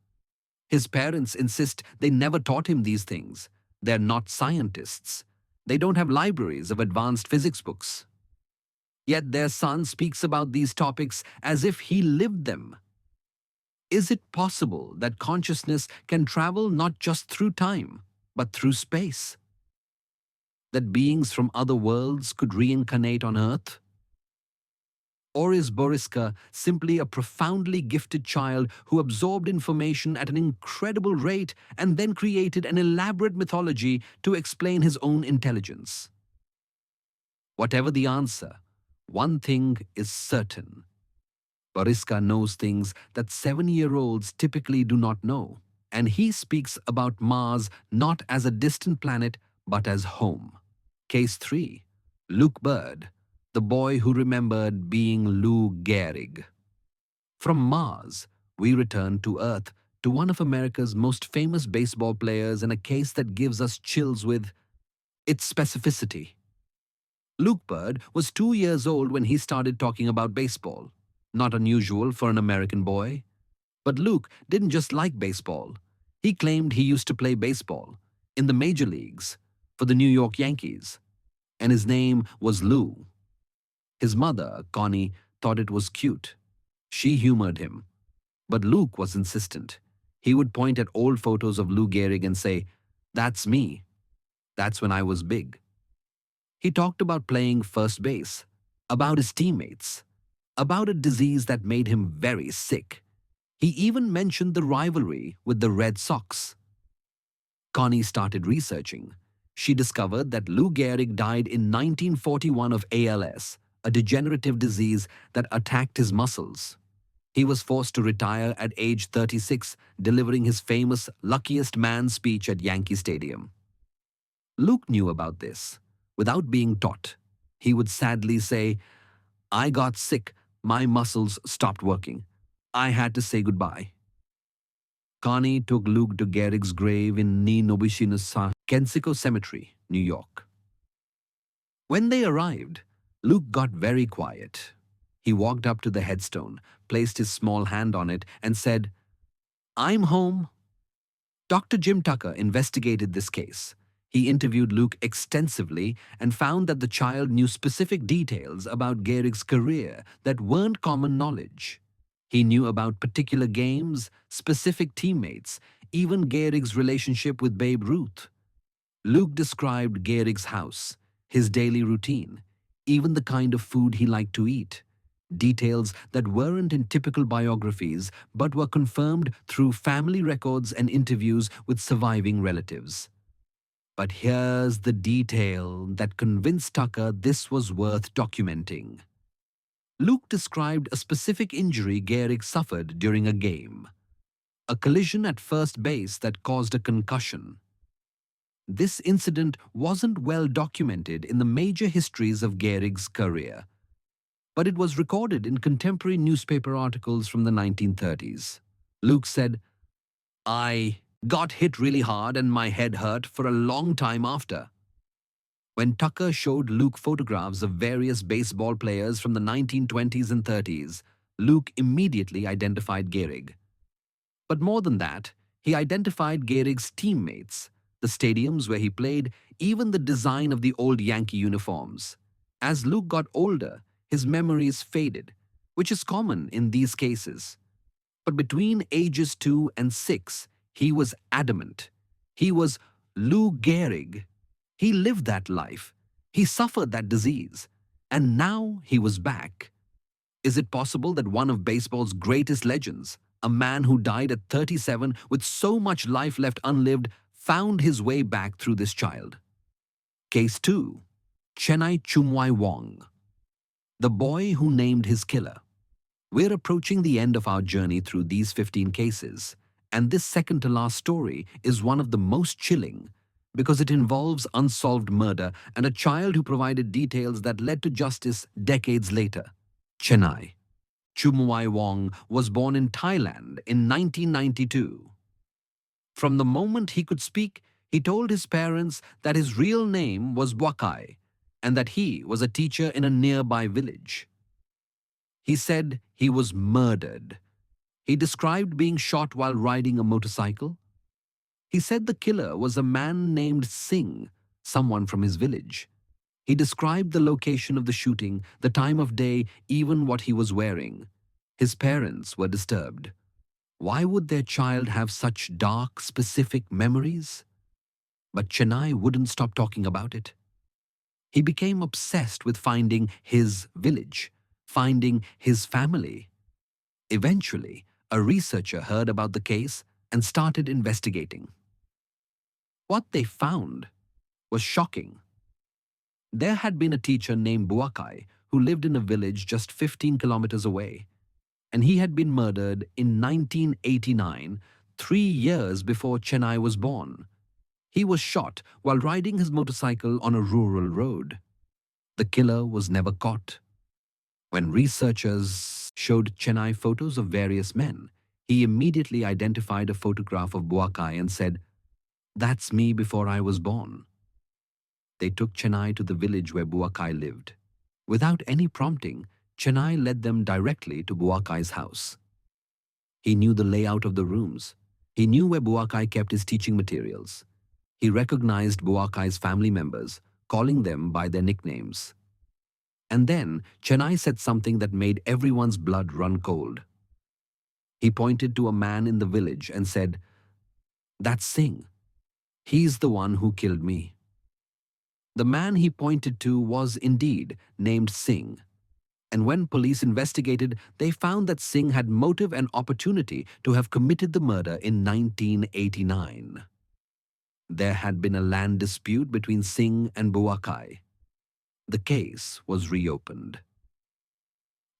His parents insist they never taught him these things. They're not scientists. They don't have libraries of advanced physics books. Yet their son speaks about these topics as if he lived them. Is it possible that consciousness can travel not just through time, but through space? That beings from other worlds could reincarnate on Earth? Or is Boriska simply a profoundly gifted child who absorbed information at an incredible rate and then created an elaborate mythology to explain his own intelligence? Whatever the answer, one thing is certain. Boriska knows things that 7-year-olds typically do not know, and he speaks about Mars not as a distant planet but as home. Case 3. Luke Bird, the boy who remembered being Lou Gehrig. From Mars, we return to Earth, to one of America's most famous baseball players, in a case that gives us chills with its specificity. Luke Bird was 2 years old when he started talking about baseball. Not unusual for an American boy. But Luke didn't just like baseball. He claimed he used to play baseball in the major leagues for the New York Yankees, and his name was Lou. His mother, Connie, thought it was cute. She humored him. But Luke was insistent. He would point at old photos of Lou Gehrig and say, "That's me. That's when I was big." He talked about playing first base, about his teammates, about a disease that made him very sick. He even mentioned the rivalry with the Red Sox. Connie started researching. She discovered that Lou Gehrig died in 1941 of ALS, a degenerative disease that attacked his muscles. He was forced to retire at age 36, delivering his famous luckiest man speech at Yankee Stadium. Luke knew about this. Without being taught, he would sadly say, "I got sick. My muscles stopped working. I had to say goodbye." Connie took Luke to Gehrig's grave in Ni-no-bishi-no-sa, Kensico Cemetery, New York. When they arrived, Luke got very quiet. He walked up to the headstone, placed his small hand on it, and said, "I'm home." Dr. Jim Tucker investigated this case. He interviewed Luke extensively and found that the child knew specific details about Gehrig's career that weren't common knowledge. He knew about particular games, specific teammates, even Gehrig's relationship with Babe Ruth. Luke described Gehrig's house, his daily routine, even the kind of food he liked to eat. Details that weren't in typical biographies but were confirmed through family records and interviews with surviving relatives. But here's the detail that convinced Tucker this was worth documenting. Luke described a specific injury Gehrig suffered during a game. A collision at first base that caused a concussion. This incident wasn't well documented in the major histories of Gehrig's career, but it was recorded in contemporary newspaper articles from the 1930s. Luke said, "I got hit really hard and my head hurt for a long time after." When Tucker showed Luke photographs of various baseball players from the 1920s and 30s, Luke immediately identified Gehrig. But more than that, he identified Gehrig's teammates, the stadiums where he played, even the design of the old Yankee uniforms. As Luke got older, his memories faded, which is common in these cases. But between ages 2 and 6, he was adamant. He was Lou Gehrig. He lived that life. He suffered that disease. And now he was back. Is it possible that one of baseball's greatest legends, a man who died at 37 with so much life left unlived, found his way back through this child? Case 2. Chennai Chumwai Wong, the boy who named his killer. We're approaching the end of our journey through these 15 cases, and this second-to-last story is one of the most chilling because it involves unsolved murder and a child who provided details that led to justice decades later. Chennai Chumwai Wong was born in Thailand in 1992. From the moment he could speak, he told his parents that his real name was Buakai and that he was a teacher in a nearby village. He said he was murdered. He described being shot while riding a motorcycle. He said the killer was a man named Singh, someone from his village. He described the location of the shooting, the time of day, even what he was wearing. His parents were disturbed. Why would their child have such dark, specific memories? But Chennai wouldn't stop talking about it. He became obsessed with finding his village, finding his family. Eventually, a researcher heard about the case and started investigating. What they found was shocking. There had been a teacher named Buakai who lived in a village just 15 kilometers away, and he had been murdered in 1989, 3 years before Chennai was born. He was shot while riding his motorcycle on a rural road. The killer was never caught. When researchers showed Chennai photos of various men, he immediately identified a photograph of Buakai and said, "That's me before I was born." They took Chennai to the village where Buakai lived. Without any prompting, Chennai led them directly to Buakai's house. He knew the layout of the rooms. He knew where Buakai kept his teaching materials. He recognized Buakai's family members, calling them by their nicknames. And then Chennai said something that made everyone's blood run cold. He pointed to a man in the village and said, "That's Singh. He's the one who killed me." The man he pointed to was indeed named Singh. And when police investigated, they found that Singh had motive and opportunity to have committed the murder in 1989. There had been a land dispute between Singh and Buakai. The case was reopened.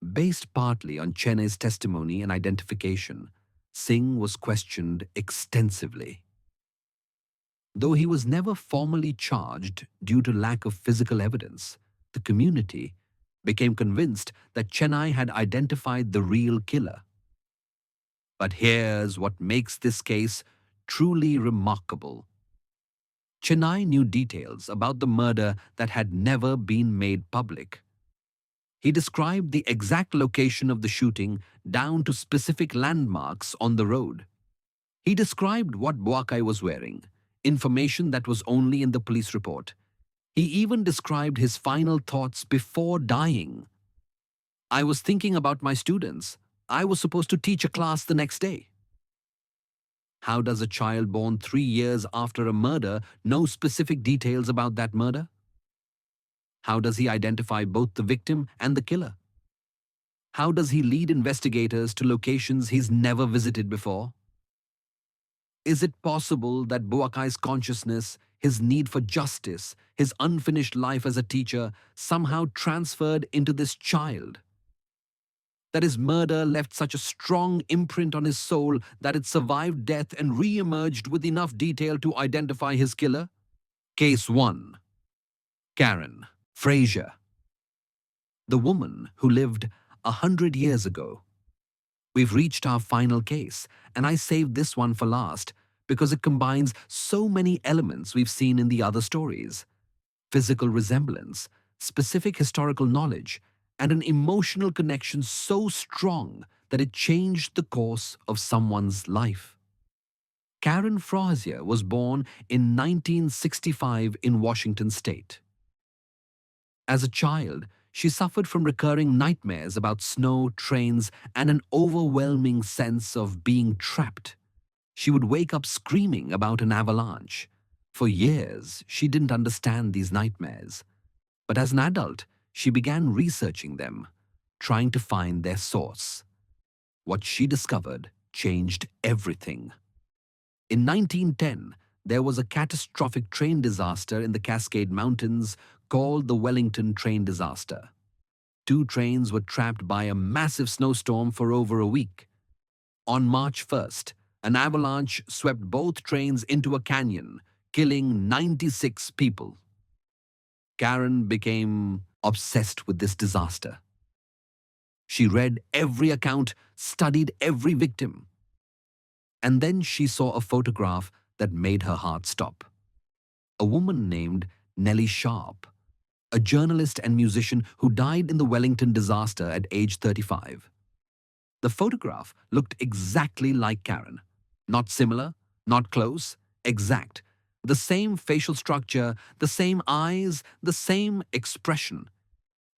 Based partly on Chennai's testimony and identification, Singh was questioned extensively. Though he was never formally charged due to lack of physical evidence, the community became convinced that Chennai had identified the real killer. But here's what makes this case truly remarkable. Chennai knew details about the murder that had never been made public. He described the exact location of the shooting down to specific landmarks on the road. He described what Buakai was wearing, information that was only in the police report. He even described his final thoughts before dying. "I was thinking about my students. I was supposed to teach a class the next day." How does a child born 3 years after a murder know specific details about that murder? How does he identify both the victim and the killer? How does he lead investigators to locations he's never visited before? Is it possible that Buakai's consciousness, his need for justice, his unfinished life as a teacher somehow transferred into this child? That his murder left such a strong imprint on his soul that it survived death and re-emerged with enough detail to identify his killer? Case 1. Karen Frazier, the woman who lived 100 years ago. We've reached our final case, and I saved this one for last because it combines so many elements we've seen in the other stories. physical resemblance, specific historical knowledge, and an emotional connection so strong that it changed the course of someone's life. Karen Frazier was born in 1965 in Washington state. As a child, she suffered from recurring nightmares about snow, trains, and an overwhelming sense of being trapped. She would wake up screaming about an avalanche. For years, she didn't understand these nightmares. But as an adult, she began researching them, trying to find their source. What she discovered changed everything. In 1910, there was a catastrophic train disaster in the Cascade Mountains called the Wellington Train Disaster. Two trains were trapped by a massive snowstorm for over a week. On March 1st, an avalanche swept both trains into a canyon, killing 96 people. Karen became obsessed with this disaster. She read every account, studied every victim. And then she saw a photograph that made her heart stop. A woman named Nellie Sharp, a journalist and musician who died in the Wellington disaster at age 35. The photograph looked exactly like Karen. Not similar, not close, exact. The same facial structure, the same eyes, the same expression.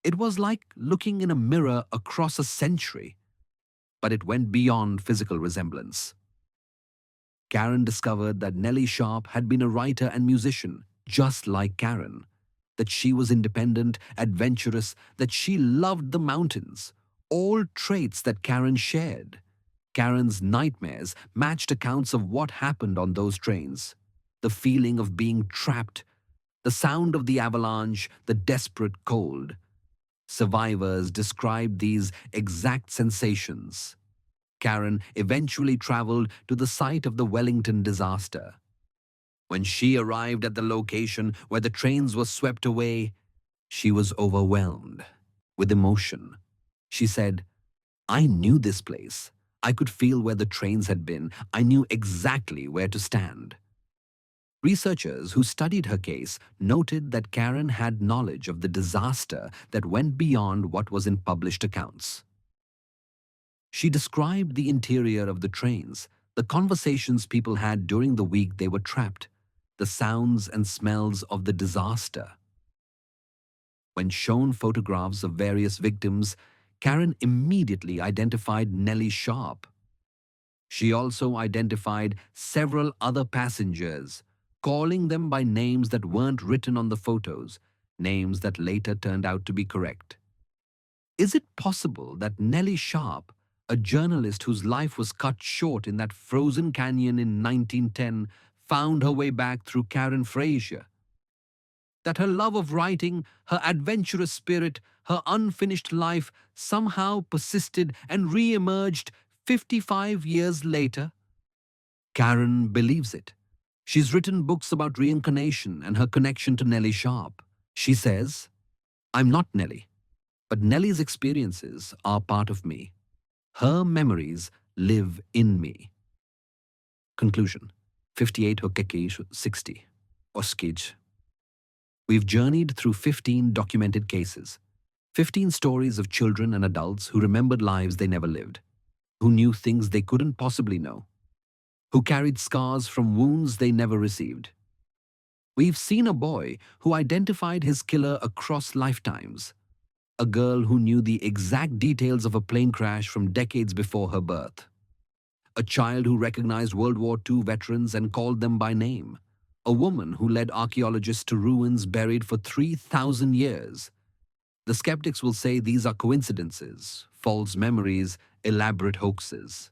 It was like looking in a mirror across a century, but it went beyond physical resemblance. Karen discovered that Nellie Sharp had been a writer and musician, just like Karen, that she was independent, adventurous, that she loved the mountains, all traits that Karen shared. Karen's nightmares matched accounts of what happened on those trains. The feeling of being trapped, the sound of the avalanche, the desperate cold. Survivors described these exact sensations. Karen eventually traveled to the site of the Wellington disaster. When she arrived at the location where the trains were swept away, she was overwhelmed with emotion. She said, "I knew this place. I could feel where the trains had been. I knew exactly where to stand." Researchers who studied her case noted that Karen had knowledge of the disaster that went beyond what was in published accounts. She described the interior of the trains, the conversations people had during the week they were trapped, the sounds and smells of the disaster. When shown photographs of various victims, Karen immediately identified Nellie Sharp. She also identified several other passengers, calling them by names that weren't written on the photos, names that later turned out to be correct. Is it possible that Nellie Sharp, a journalist whose life was cut short in that frozen canyon in 1910, found her way back through Karen Frazier? That her love of writing, her adventurous spirit, her unfinished life somehow persisted and re-emerged 55 years later? Karen believes it. She's written books about reincarnation and her connection to Nellie Sharp. She says, "I'm not Nellie, but Nellie's experiences are part of me. Her memories live in me." Conclusion. 58 Hokeki 60. Oskij. We've journeyed through 15 documented cases, 15 stories of children and adults who remembered lives they never lived, who knew things they couldn't possibly know, who carried scars from wounds they never received. We've seen a boy who identified his killer across lifetimes, a girl who knew the exact details of a plane crash from decades before her birth, a child who recognized World War II veterans and called them by name, a woman who led archaeologists to ruins buried for 3,000 years. The skeptics will say these are coincidences, false memories, elaborate hoaxes.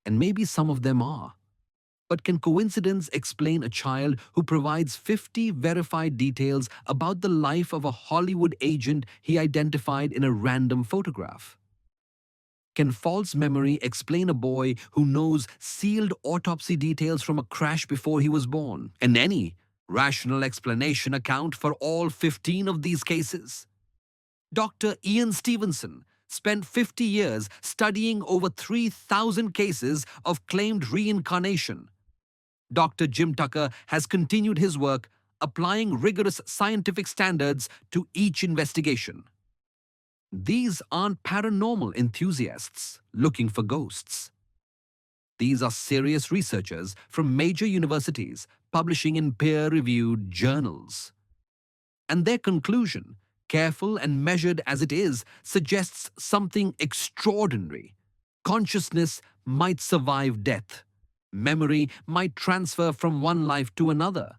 And maybe some of them are. But can coincidence explain a child who provides 50 verified details about the life of a Hollywood agent he identified in a random photograph? Can false memory explain a boy who knows sealed autopsy details from a crash before he was born? And any rational explanation account for all 15 of these cases? Dr. Ian Stevenson spent 50 years studying over 3,000 cases of claimed reincarnation. Dr. Jim Tucker has continued his work applying rigorous scientific standards to each investigation. These aren't paranormal enthusiasts looking for ghosts. These are serious researchers from major universities publishing in peer-reviewed journals. And their conclusion, careful and measured as it is, suggests something extraordinary. Consciousness might survive death. Memory might transfer from one life to another.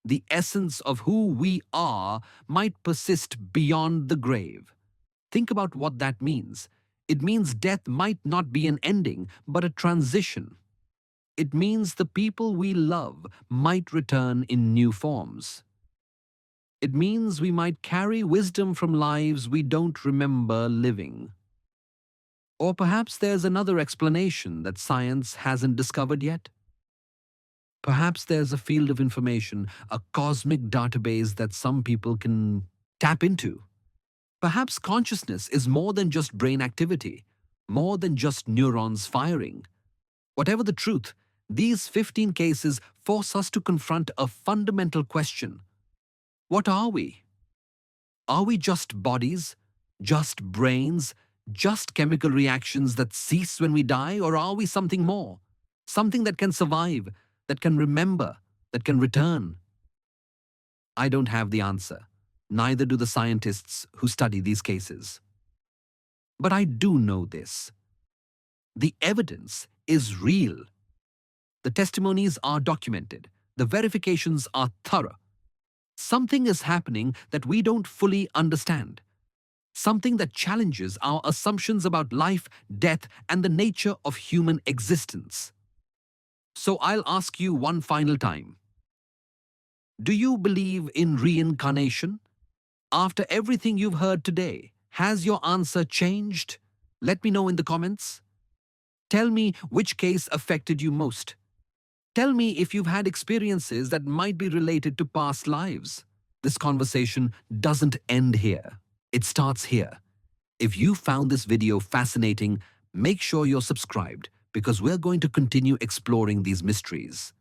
The essence of who we are might persist beyond the grave. Think about what that means. It means death might not be an ending, but a transition. It means the people we love might return in new forms. It means we might carry wisdom from lives we don't remember living. Or perhaps there's another explanation that science hasn't discovered yet. Perhaps there's a field of information, a cosmic database that some people can tap into. Perhaps consciousness is more than just brain activity, more than just neurons firing. Whatever the truth, these 15 cases force us to confront a fundamental question. What are we? Are we just bodies, just brains, just chemical reactions that cease when we die, or are we something more? Something that can survive, that can remember, that can return? I don't have the answer. Neither do the scientists who study these cases. But I do know this. The evidence is real. The testimonies are documented. The verifications are thorough. Something is happening that we don't fully understand. Something that challenges our assumptions about life, death, and the nature of human existence. So I'll ask you one final time. Do you believe in reincarnation? After everything you've heard today, has your answer changed? Let me know in the comments. Tell me which case affected you most. Tell me if you've had experiences that might be related to past lives. This conversation doesn't end here. It starts here. If you found this video fascinating, make sure you're subscribed because we're going to continue exploring these mysteries.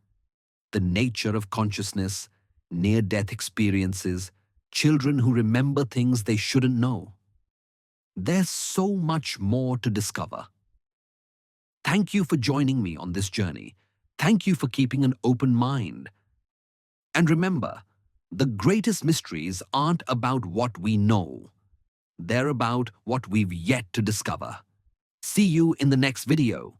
The nature of consciousness, near-death experiences, children who remember things they shouldn't know. There's so much more to discover. Thank you for joining me on this journey. Thank you for keeping an open mind. And remember, the greatest mysteries aren't about what we know. They're about what we've yet to discover. See you in the next video.